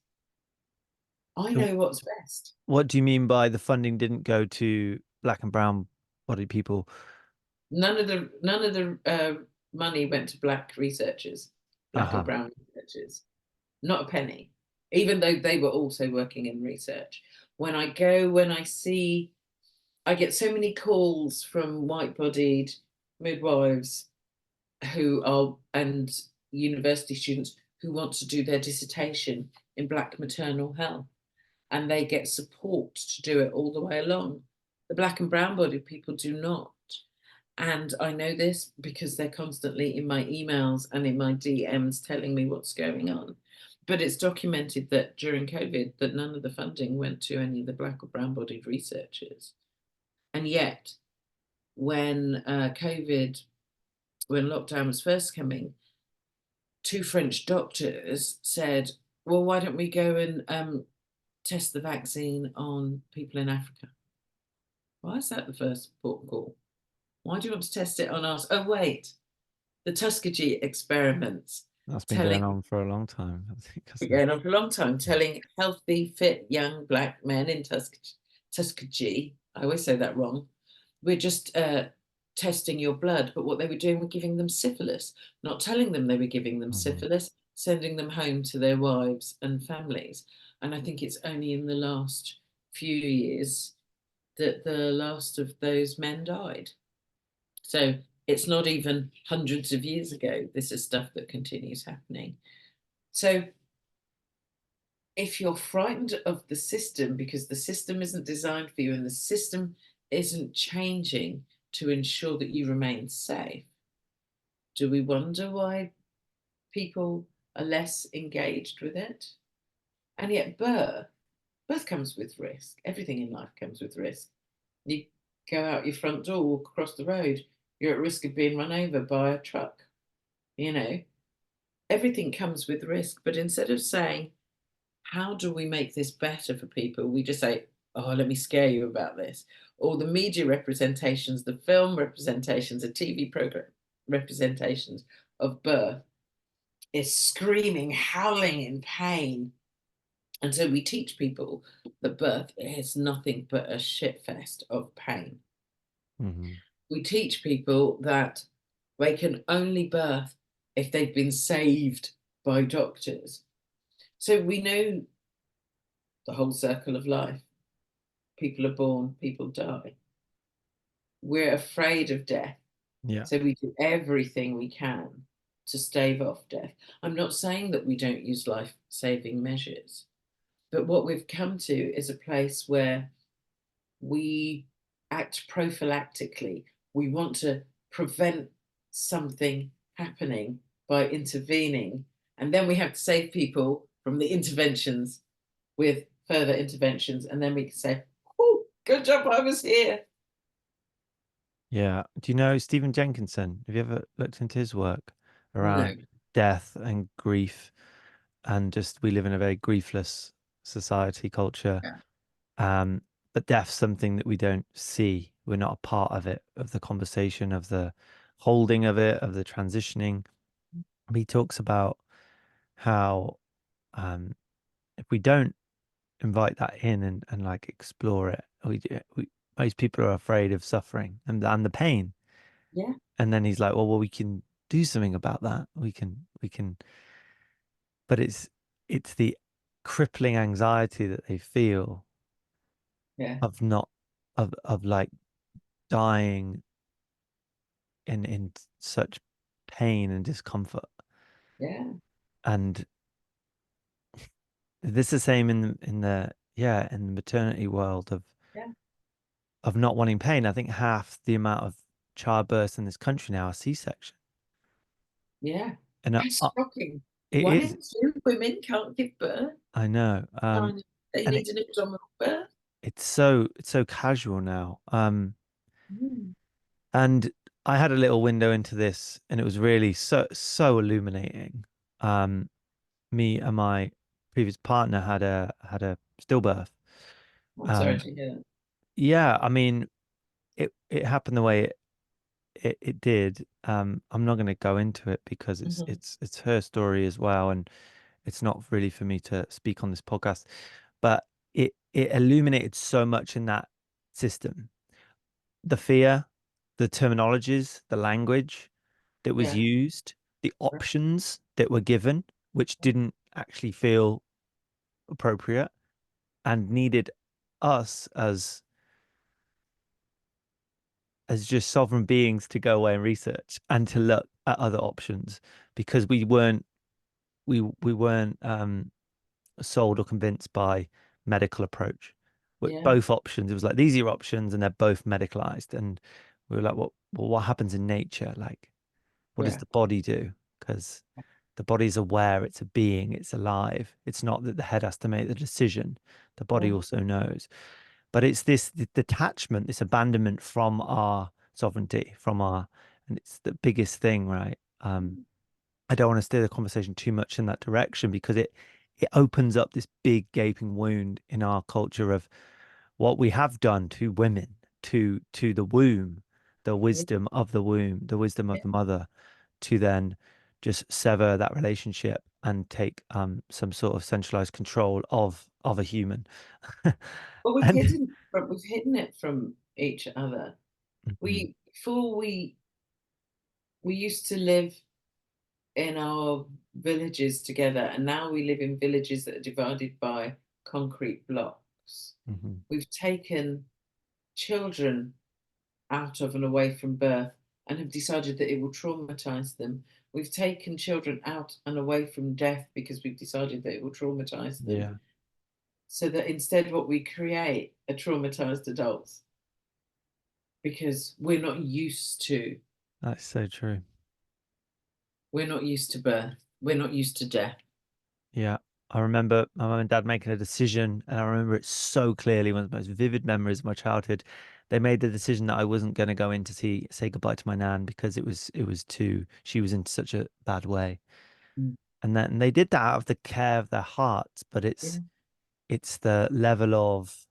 I know what's best. What do you mean by the funding didn't go to Black and brown bodied people? None of the money went to Black researchers, Black or brown researchers, not a penny, even though they were also working in research. When I get so many calls from white-bodied midwives and university students who want to do their dissertation in Black maternal health, and they get support to do it all the way along. The Black and brown-bodied people do not. And I know this because they're constantly in my emails and in my DMs telling me what's going on. But it's documented that during COVID, that none of the funding went to any of the Black or brown-bodied researchers. And yet, when when lockdown was first coming, 2 French doctors said, well, why don't we go and test the vaccine on people in Africa? Why is that the first port of call? Why do you want to test it on us? Oh, wait, the Tuskegee experiments. That's been going telling on for a long time, I think, been hasn't it? going on for a long time, telling healthy, fit, young black men in Tuskegee, I always say that wrong, we're just testing your blood. But what they were doing were giving them syphilis, not telling them they were giving them Hmm. syphilis, sending them home to their wives and families. And I think it's only in the last few years that the last of those men died. So it's not even hundreds of years ago. This is stuff that continues happening. So if you're frightened of the system because the system isn't designed for you and the system isn't changing to ensure that you remain safe, do we wonder why people are less engaged with it? And yet, birth comes with risk. Everything in life comes with risk. You go out your front door, walk across the road, you're at risk of being run over by a truck. You know, everything comes with risk. But instead of saying, how do we make this better for people? We just say, oh, let me scare you about this. Or the media representations, the film representations, the TV program representations of birth is screaming, howling in pain. And so we teach people that birth is nothing but a shitfest of pain. Hmm. We teach people that they can only birth if they've been saved by doctors. So we know the whole circle of life. People are born, people die. We're afraid of death. Yeah. So we do everything we can to stave off death. I'm not saying that we don't use life saving measures, but what we've come to is a place where we act prophylactically. We want to prevent something happening by intervening. And then we have to save people from the interventions with further interventions. And then we can say, oh, good job, I was here. Yeah. Do you know Stephen Jenkinson? Have you ever looked into his work No. around death and grief? And just we live in a very griefless society culture. Yeah. Um, but death's something that we don't see. We're not a part of it, of the conversation, of the holding of it, of the transitioning. He talks about how um, if we don't invite that in and like explore it, most people are afraid of suffering and the pain. Yeah. And then he's like, well, we can do something about that. But it's the crippling anxiety that they feel Yeah. of not of like dying in such pain and discomfort. Yeah. And this is the same in the yeah, in the maternity world Yeah. of not wanting pain. I think half the amount of childbirths in this country now are C-section. Yeah. And That's shocking. it One is, in two women can't give birth. I know. And they And need an abdominal birth. it's so casual now. Mm. And I had a little window into this and it was really so illuminating. Um, Me and my previous partner had a stillbirth. I'm sorry Um, to hear that. yeah, I mean, it happened the way it did. I'm not going to go into it because it's Mhm. it's it's her story as well, and it's not really for me to speak on this podcast. But it illuminated so much in that system, the fear, the terminologies, the language that was Yeah. used, the Right. options that were given, which didn't actually feel appropriate and needed us as just sovereign beings to go away and research and to look at other options because we weren't sold or convinced by medical approach. With Yeah. both options, it was like these are your options and they're both medicalized. And we were like, what happens in nature? Like, what does Yeah. the body do? Because the body's aware, it's a being, it's alive. It's not that the head has to make the decision. The body Yeah. also knows. But it's this detachment, this abandonment from our sovereignty, and it's the biggest thing, right? Mm. I don't want to steer the conversation too much in that direction because it opens up this big gaping wound in our culture of what we have done to women, to the womb, the Yeah. wisdom of the womb, the wisdom of Yeah. the mother, to then just sever that relationship and take some sort of centralized control of a human. But And we've hidden it from each other. Mhm, We used to live in our villages together, and now we live in villages that are divided by concrete blocks. mhm. We've taken children out of and away from birth and have decided that it will traumatize them. We've taken children out and away from death because we've decided that it will traumatize them. Yeah, So that instead, what we create are traumatized adults because that's so true. we're not used to birth, we're not used to death. Yeah. I remember my mum and dad making a decision, and I remember it so clearly. One of the most vivid memories of my childhood. They made the decision that I wasn't going to go in to say goodbye to my nan because it was too she was in such a bad way. Mm. And then they did that out of the care of their hearts, but Yeah. it's the level of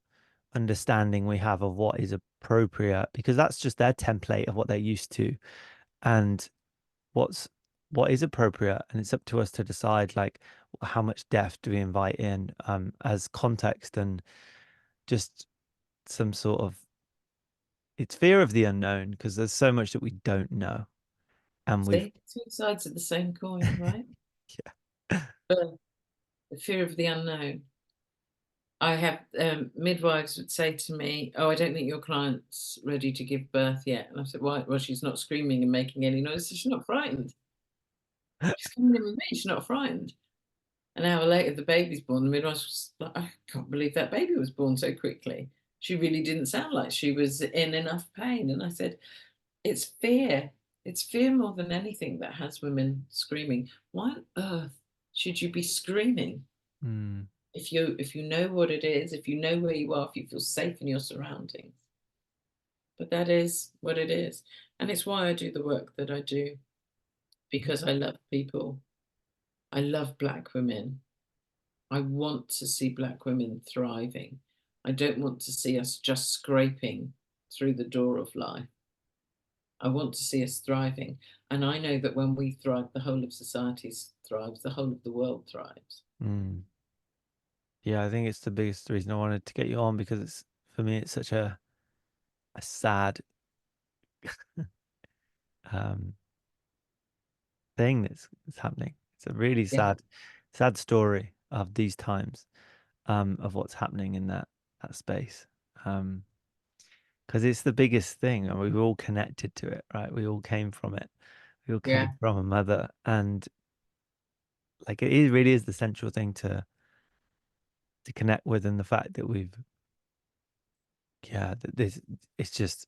understanding we have of what is appropriate because that's just their template of what they're used to. And what's what is appropriate, and it's up to us to decide like how much depth do we invite in as context, and just some sort of it's fear of the unknown because there's so much that we don't know, and we've See, two sides of the same coin, right? yeah. But the fear of the unknown. I have midwives would say to me, "Oh, I don't think your client's ready to give birth yet." And I said, "Why?" "Well, she's not screaming and making any noise. So she's not frightened. She's coming in with me. She's not frightened." An hour later, the baby's born. The midwife was like, "I can't believe that baby was born so quickly. She really didn't sound like she was in enough pain." And I said, "It's fear. It's fear more than anything that has women screaming. Why on earth should you be screaming Mm, if you know what it is, if you know where you are, if you feel safe in your surroundings?" But that is what it is. And it's why I do the work that I do, because I love people. I love Black women. I want to see Black women thriving. I don't want to see us just scraping through the door of life. I want to see us thriving. And I know that when we thrive, the whole of society thrives, the whole of the world thrives. mm. Yeah, I think it's the biggest reason I wanted to get you on because it's for me it's such a sad um thing that's happening. It's a really Yeah, sad story of these times, of what's happening in that space. Um, because it's the biggest thing, and we're all connected to it, right? We all came from it. We all yeah. came from a mother, and like really is the central thing to connect with, and the fact that we've that this it's just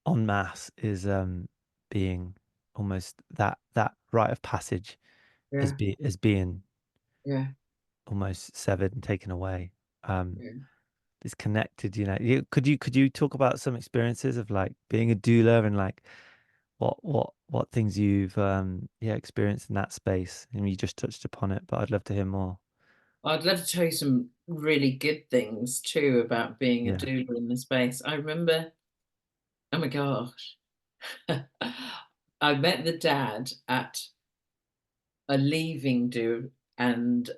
en masse is being almost that rite of passage Yeah, as being yeah, almost severed and taken away. Um, yeah. it's connected, could you talk about some experiences of like being a doula and like what things you've experienced in that space? And you just touched upon it, but I'd love to hear more. I'd love to tell you some really good things too about being a Yeah. doula in the space. I remember, oh my gosh, I met the dad at a leaving do, and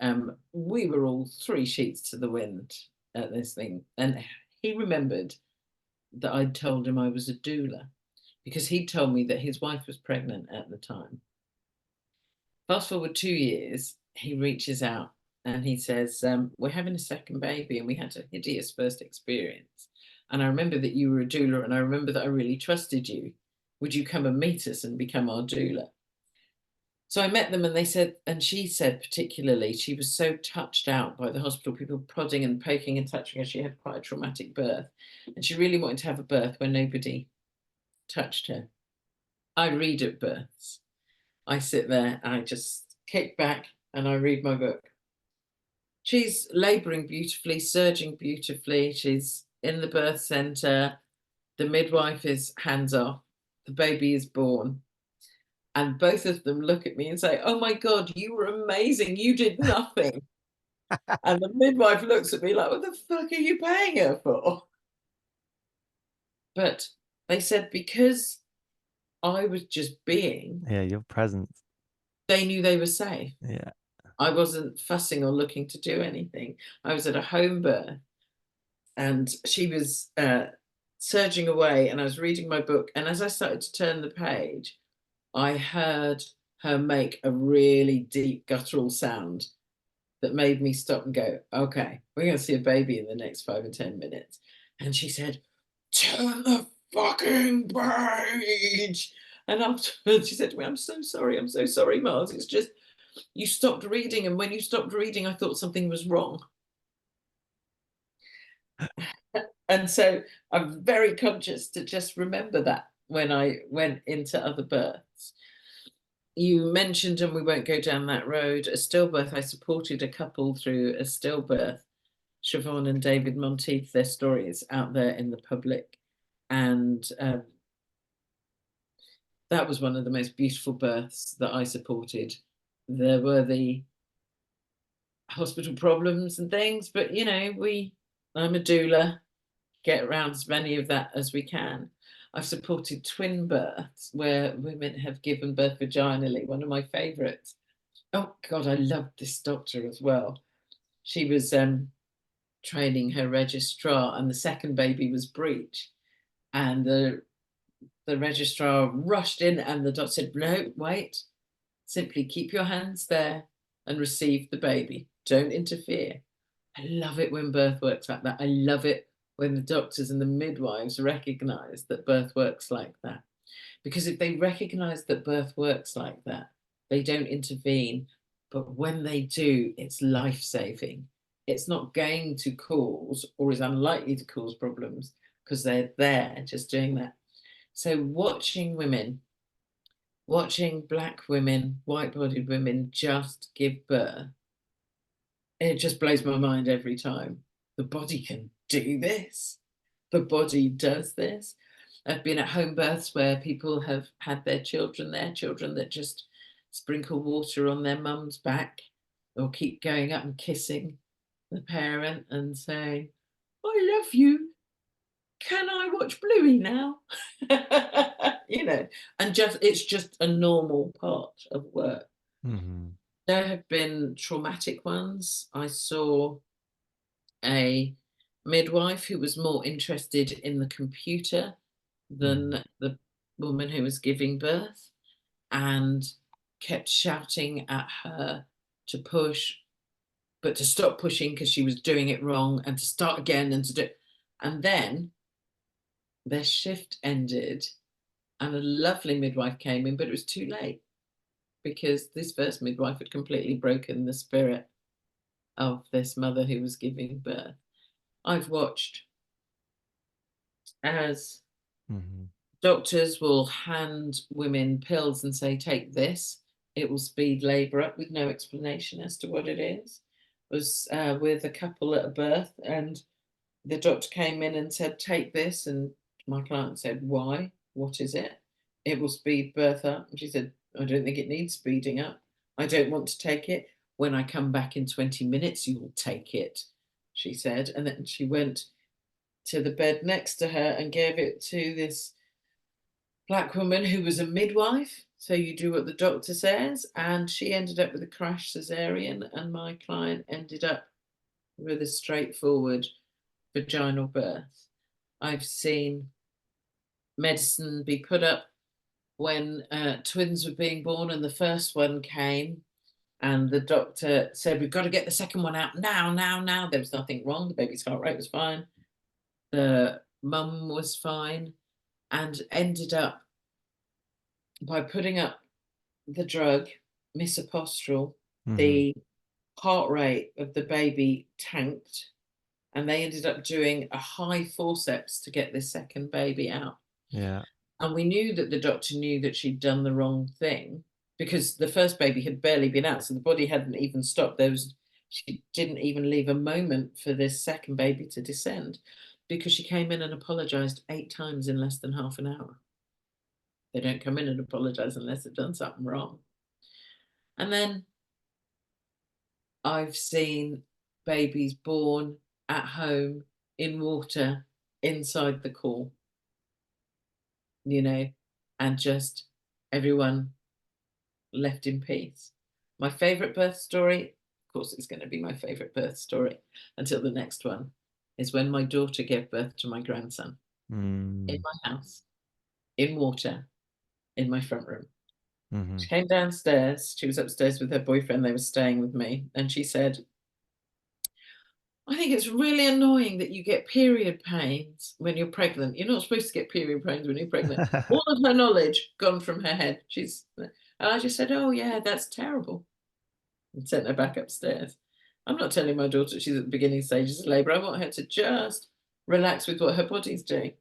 we were all three sheets to the wind at this thing. And he remembered that I'd told him I was a doula because he told me that his wife was pregnant at the time. Fast forward 2 years, he reaches out and he says, "We're having a second baby, and we had a hideous first experience. And I remember that you were a doula, and I remember that I really trusted you. Would you come and meet us and become our doula?" So I met them, and they said, and she said particularly, she was so touched out by the hospital, people prodding and poking and touching her. She had quite a traumatic birth, and she really wanted to have a birth where nobody touched her. I read at births. I sit there and I just kick back and I read my book. She's labouring beautifully, surging beautifully. She's in the birth centre. The midwife is hands off. The baby is born. And both of them look at me and say, "Oh my God, you were amazing. You did nothing." And the midwife looks at me like, "What the fuck are you paying her for?" But they said, because I was just being, Yeah, your presence. they knew they were safe. Yeah. I wasn't fussing or looking to do anything. I was at a home birth, and she was surging away, and I was reading my book. And as I started to turn the page, I heard her make a really deep guttural sound that made me stop and go, okay, we're going to see a baby in the next 5 or 10 minutes. And she said, turn the fucking page. And afterwards, she said to me, I'm so sorry, Mars. It's just, you stopped reading. And when you stopped reading, I thought something was wrong. And so I'm very conscious to just remember that when I went into other births. You mentioned, and we won't go down that road, a stillbirth. I supported a couple through a stillbirth, Siobhan and David Monteith. Their stories out there in the public. And that was one of the most beautiful births that I supported. There were the hospital problems and things, but I'm a doula, get around as many of that as we can. I've supported twin births where women have given birth vaginally, one of my favorites. Oh God, I loved this doctor as well. She was training her registrar, and the second baby was breech. And the registrar rushed in, and the doctor said, no, wait, simply keep your hands there and receive the baby. Don't interfere. I love it when birth works like that. I love it when the doctors and the midwives recognize that birth works like that. Because if they recognize that birth works like that, they don't intervene. But when they do, it's life-saving. It's not going to cause, or is unlikely to cause, problems because they're there just doing that. So watching Black women, white-bodied women just give birth, it just blows my mind every time. The body can do this. The body does this. I've been at home births where people have had their children that just sprinkle water on their mum's back or keep going up and kissing the parent and saying, I love you. Can I watch Bluey now? And it's just a normal part of work. Mm-hmm. There have been traumatic ones. I saw a midwife who was more interested in the computer than the woman who was giving birth, and kept shouting at her to push, but to stop pushing because she was doing it wrong, and to start again and to do. And then their shift ended, and a lovely midwife came in, but it was too late because this first midwife had completely broken the spirit of this mother who was giving birth. I've watched as doctors will hand women pills and say, take this, it will speed labour up, with no explanation as to what it is. I was with a couple at a birth, and the doctor came in and said, take this. And my client said, why? What is it? It will speed birth up. And she said, I don't think it needs speeding up. I don't want to take it. When I come back in 20 minutes, you will take it, she said. And then she went to the bed next to her and gave it to this Black woman who was a midwife. So you do what the doctor says. And she ended up with a crash cesarean, and my client ended up with a straightforward vaginal birth. I've seen medicine be put up when twins were being born, and the first one came, and the doctor said, we've got to get the second one out now. There was nothing wrong. The baby's heart rate was fine. The mum was fine, and ended up, by putting up the drug, misopostural, the heart rate of the baby tanked, and they ended up doing a high forceps to get this second baby out. Yeah. And we knew that the doctor knew that she'd done the wrong thing, because the first baby had barely been out, so the body hadn't even stopped. She didn't even leave a moment for this second baby to descend, because she came in and apologized 8 times in less than half an hour. They don't come in and apologize unless they've done something wrong. And then I've seen babies born at home in water inside the call, and just everyone left in peace. My favorite birth story, of course, it's going to be my favorite birth story until the next one, is when my daughter gave birth to my grandson in Mm. my house, in water, in my front room. Hmm. She came downstairs. She was upstairs with her boyfriend. They were staying with me. And she said, I think it's really annoying that you get period pains when you're pregnant. You're not supposed to get period pains when you're pregnant. All of her knowledge gone from her head. And I just said, oh, yeah, that's terrible. And sent her back upstairs. I'm not telling my daughter she's at the beginning stages of labour. I want her to just relax with what her body's doing.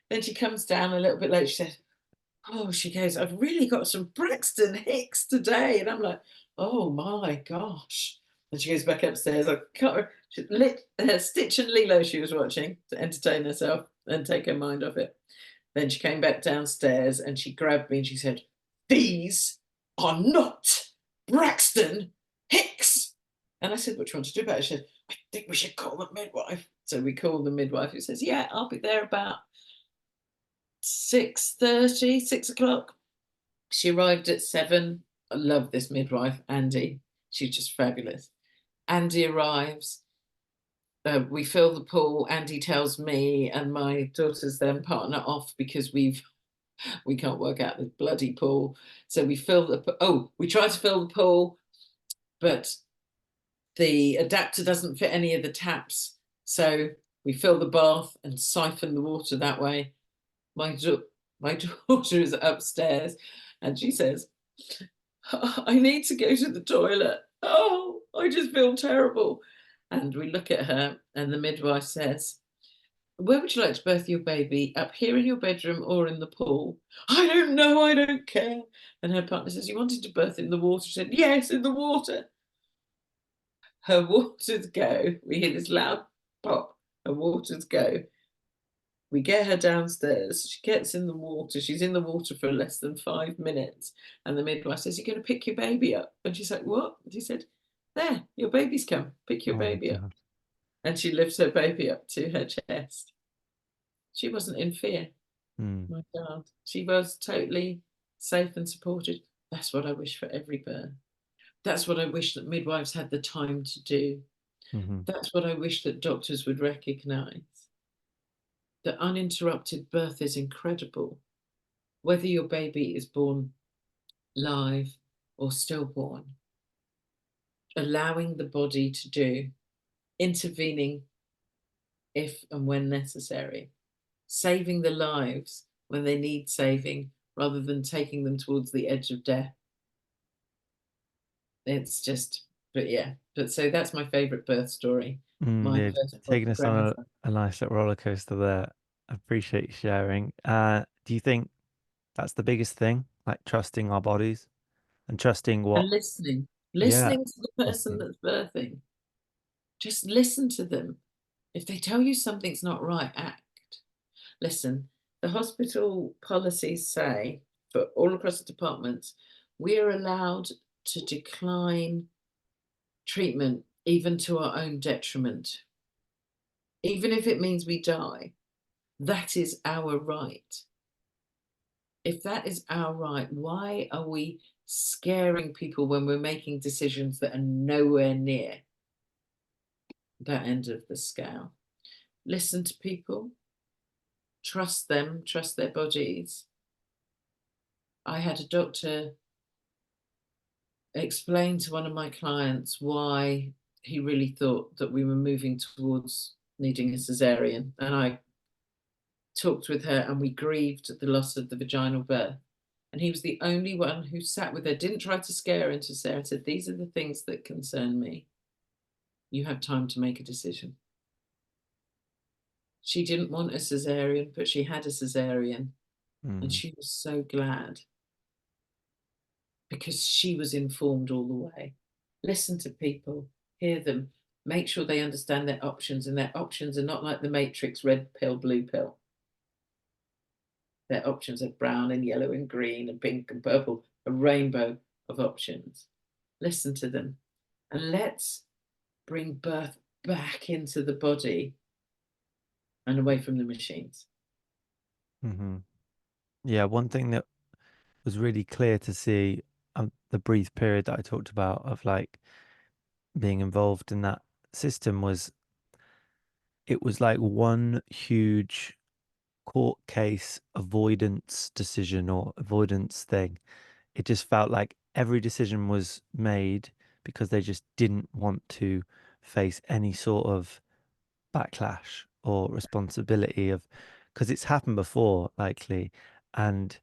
Then she comes down a little bit later. She said, oh, she goes, I've really got some Braxton Hicks today. And I'm like, oh my gosh. And she goes back upstairs. I cut she lit Stitch and Lilo she was watching to entertain herself and take her mind off it. Then she came back downstairs and she grabbed me and she said, these are not Braxton Hicks. And I said, what do you want to do about it? She said, I think we should call the midwife. So we called the midwife who says, yeah, I'll be there about 6:30, 6 o'clock. She arrived at 7. I love this midwife, Andy. She's just fabulous. Andy arrives. We fill the pool. Andy tells me and my daughter's then partner off because we can't work out the bloody pool. So we we try to fill the pool, but the adapter doesn't fit any of the taps. So we fill the bath and siphon the water that way. My daughter is upstairs and she says, oh, I need to go to the toilet. Oh, I just feel terrible. And we look at her and the midwife says, where would you like to birth your baby? Up here in your bedroom or in the pool? I don't know, I don't care. And her partner says, you wanted to birth in the water? She said, yes, in the water. Her waters go. We hear this loud pop. Her waters go. We get her downstairs. She gets in the water. She's in the water for less than 5 minutes. And the midwife says, you're going to pick your baby up. And she's like, what? And she said, there, your baby's come. Pick your Oh my baby up. God. And she lifts her baby up to her chest. She wasn't in fear. Mm. My God. She was totally safe and supported. That's what I wish for every birth. That's what I wish that midwives had the time to do. Hmm. That's what I wish that doctors would recognize. That uninterrupted birth is incredible. Whether your baby is born live or stillborn, allowing the body to do, intervening if and when necessary, saving the lives when they need saving rather than taking them towards the edge of death. It's just, but yeah, but so that's my favorite birth story. Mm, My yeah, first taking us on grandson. a nice little roller coaster there. I appreciate you sharing. Do you think that's the biggest thing, like trusting our bodies and trusting what? And listening, Yeah, listening to the person listening. that's birthing. Just listen to them. If they tell you something's not right, act. Listen, the hospital policies say for all across the departments, we are allowed to decline treatment even to our own detriment, even if it means we die. That is our right. If that is our right, why are we scaring people when we're making decisions that are nowhere near that end of the scale? Listen to people, trust them, trust their bodies. I had a doctor explain to one of my clients why he really thought that we were moving towards needing a cesarean. And I talked with her and we grieved the loss of the vaginal birth. And he was the only one who sat with her, didn't try to scare her into Sarah, said, these are the things that concern me. You have time to make a decision. She didn't want a cesarean, but she had a cesarean. And Mm, she was so glad because she was informed all the way. Listen to people, hear them, make sure they understand their options, and their options are not like the Matrix red pill, blue pill. Their options are brown and yellow and green and pink and purple, a rainbow of options. Listen to them and let's bring birth back into the body and away from the machines. hmm. Yeah, one thing that was really clear to see the brief period that I talked about of like being involved in that system was, it was like one huge court case avoidance decision or avoidance thing. It just felt like every decision was made because they just didn't want to face any sort of backlash or responsibility of, because it's happened before likely, and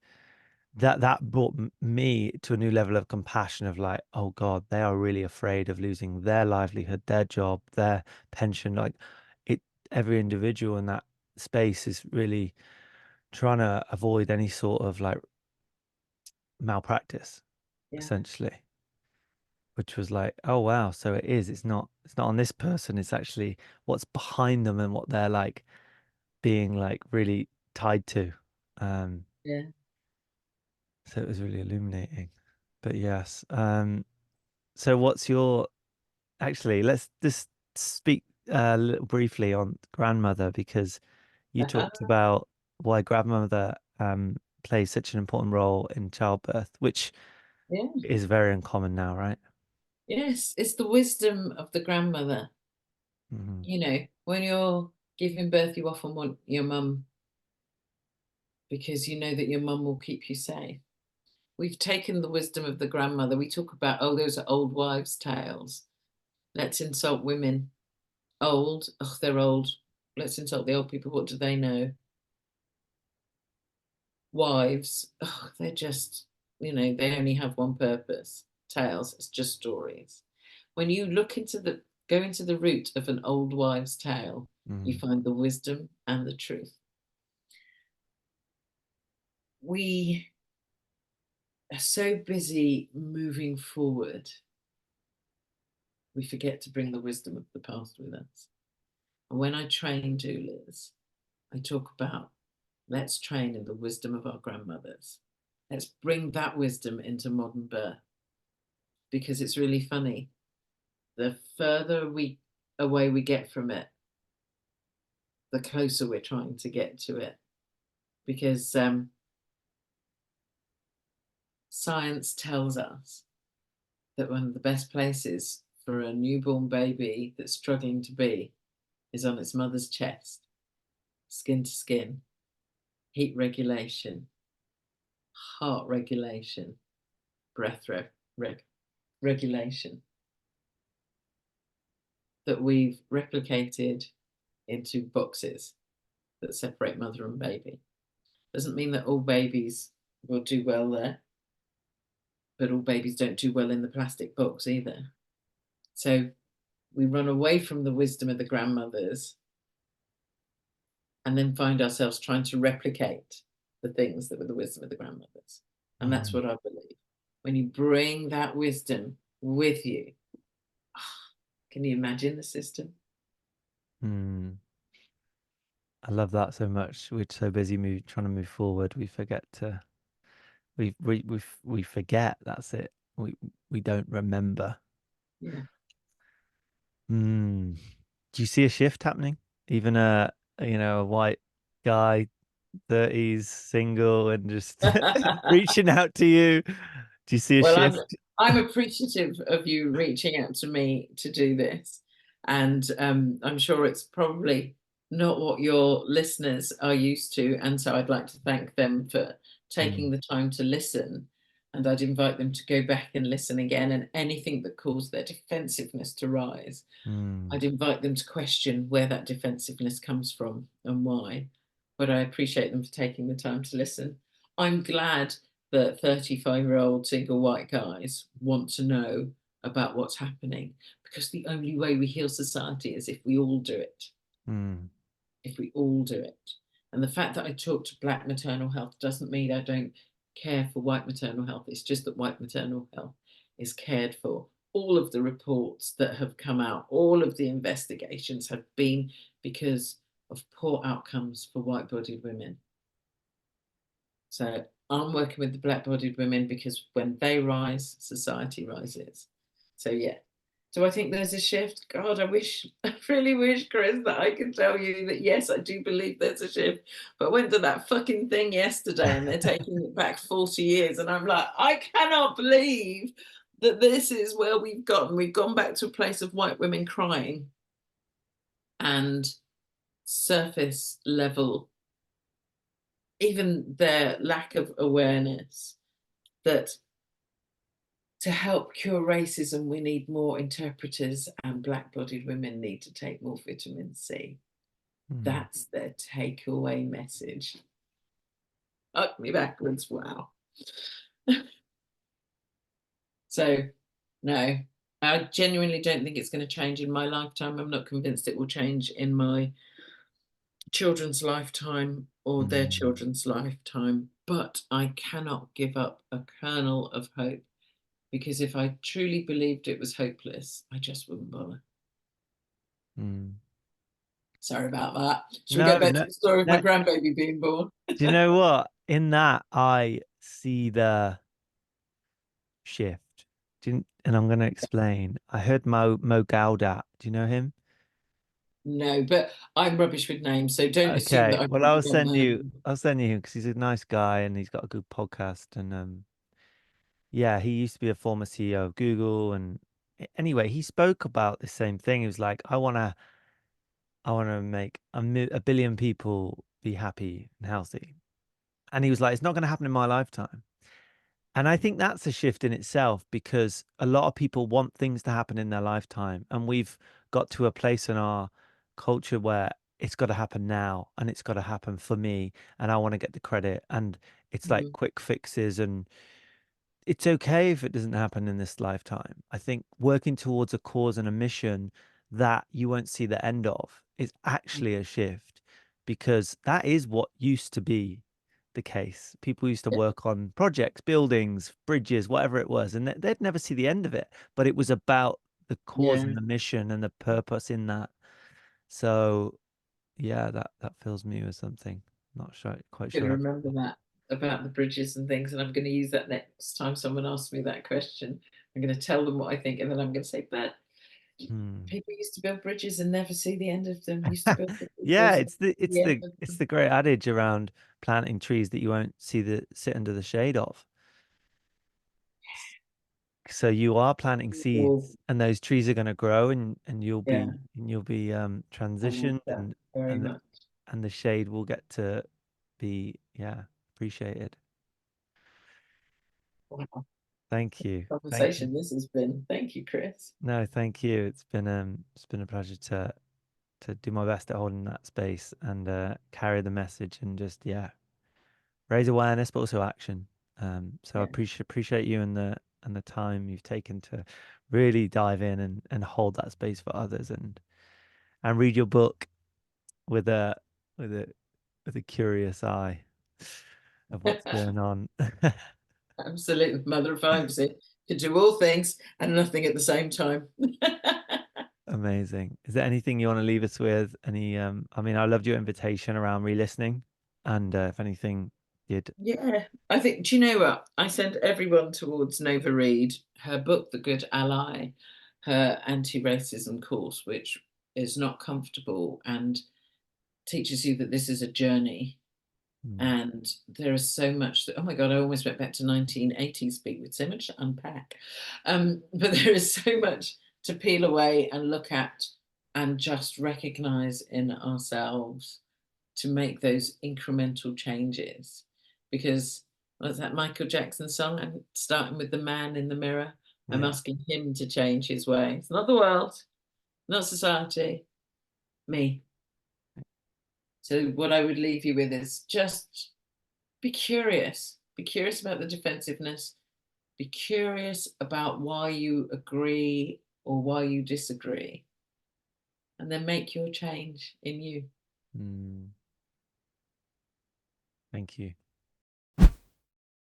that brought me to a new level of compassion of like, oh God, they are really afraid of losing their livelihood, their job, their pension. Like it, every individual in that space is really trying to avoid any sort of like malpractice, Yeah. essentially. Which was like, oh wow, so it's not on this person, it's actually what's behind them and what they're like being like really tied to. Um, Yeah. so it was really illuminating. But yes. So what's your, actually, let's just speak a little briefly on grandmother, because you talked about why grandmother plays such an important role in childbirth, which Yeah. is very uncommon now, right? Yes, it's the wisdom of the grandmother. Hmm. When you're giving birth, you often want your mum because you know that your mum will keep you safe. We've taken the wisdom of the grandmother. We talk about, oh, those are old wives' tales. Let's insult women. Old, oh, they're old. Let's insult the old people. What do they know? Wives, oh, they're just, they only have one purpose. Tales, it's just stories. When you go into the root of an old wives' tale, you Mm, find the wisdom and the truth. We are so busy moving forward, we forget to bring the wisdom of the past with us. And when I train doulas, I talk about, let's train in the wisdom of our grandmothers. Let's bring that wisdom into modern birth, because it's really funny. The further away we get from it, the closer we're trying to get to it. Because science tells us that one of the best places for a newborn baby that's struggling to be is on its mother's chest, skin to skin, heat regulation, heart regulation, breath regulation, that we've replicated into boxes that separate mother and baby. Doesn't mean that all babies will do well there, but all babies don't do well in the plastic box either. So we run away from the wisdom of the grandmothers and then find ourselves trying to replicate the things that were the wisdom of the grandmothers. And that's mm, what I believe. When you bring that wisdom with you, can you imagine the system? mm. I love that so much. We're so busy trying to move forward, we forget to we forget. That's it. We don't remember. Yeah. Mm. Do you see a shift happening? Even a white guy, 30s, single, and just reaching out to you. Do you see a Well, I'm shift? I'm appreciative of you reaching out to me to do this, and I'm sure it's probably not what your listeners are used to, and so I'd like to thank them for taking Mm, the time to listen, and I'd invite them to go back and listen again, and anything that caused their defensiveness to rise, mm, I'd invite them to question where that defensiveness comes from and why. But I appreciate them for taking the time to listen. I'm glad that 35-year-old single white guys want to know about what's happening, because the only way we heal society is if we all do it. mm, If we all do it. And the fact that I talk to Black maternal health doesn't mean I don't care for white maternal health. It's just that white maternal health is cared for. All of the reports that have come out, all of the investigations have been because of poor outcomes for white bodied women. So I'm working with the black bodied women because when they rise, society rises. So, yeah, Do I think there's a shift? God, I really wish, Chris, that I could tell you that yes, I do believe there's a shift. But I went to that fucking thing yesterday and they're taking it back 40 years. And I'm like, I cannot believe that this is where we've gotten. We've gone back to a place of white women crying and surface level, even their lack of awareness that to help cure racism, we need more interpreters, and black-bodied women need to take more vitamin C. Mm. That's their takeaway message. Up me backwards, wow. So, no, I genuinely don't think it's going to change in my lifetime. I'm not convinced it will change in my children's lifetime or their Mm. children's lifetime. But I cannot give up a kernel of hope, because if I truly believed it was hopeless, I just wouldn't bother. Mm. Sorry about that. Should we No, go back to no, the story of my no. grandbaby being born? Do you know what? In that, I see the shift. And I'm going to explain. I heard Mo Gaudat. Do you know him? No, but I'm rubbish with names, so don't assume that Okay. I Well, really don't know them. I'll send you him because he's a nice guy and he's got a good podcast. And yeah, he used to be a former CEO of Google. And anyway, he spoke about the same thing. He was like, I want to make a billion people be happy and healthy. And he was like, it's not going to happen in my lifetime. And I think that's a shift in itself because a lot of people want things to happen in their lifetime. And we've got to a place in our culture where it's got to happen now and it's got to happen for me. And I want to get the credit. And it's like Mhm. quick fixes. And it's okay if it doesn't happen in this lifetime. I think working towards a cause and a mission that you won't see the end of is actually a shift because that is what used to be the case. People used to Yeah, work on projects, buildings, bridges, whatever it was, and they'd never see the end of it. But it was about the cause yeah. and the mission and the purpose in that. So yeah, that fills me with something. Not sure, quite I'm sure gonna that's. remember that about the bridges and things, and I'm gonna use that next time someone asks me that question. I'm gonna tell them what I think, and then I'm gonna say, but Hmm. people used to build bridges and never see the end of them. Used to build Yeah, bridges and see the end of it's them. the great adage around planting trees that you won't see the sit under the shade of. So you are planting Oh, seeds, and those trees are going to grow, and yeah, you'll be I love transitioned, that very and much. and the shade will get to be appreciated. Wow, Thank you, thank you. conversation this has been. Thank you, Chris. No, thank you. It's been a pleasure to do my best at holding that space and carry the message and just raise awareness, but also action. So I Yeah, appreciate you and the time you've taken to really dive in and hold that space for others and read your book with a with a with a curious eye of what's going on. absolutely. Mother of five, see, could do all things and nothing at the same time. Amazing. Is there anything you want to leave us with? Any I mean, I loved your invitation around re-listening, and if anything you'd Yeah, I think, do you know what? I send everyone towards Nova Reed, her book, The Good Ally, her anti-racism course, which is not comfortable and teaches you that this is a journey. mm, And there is so much that, oh my God, I almost went back to 1980s speak with so much to unpack. But there is so much to peel away and look at and just recognize in ourselves to make those incremental changes. Because what's that Michael Jackson song? I'm starting with the man in the mirror. I'm yeah. asking him to change his ways. Not the world, not society, me. So what I would leave you with is just be curious. Be curious about the defensiveness. Be curious about why you agree or why you disagree. And then make your change in you. Mm, thank you.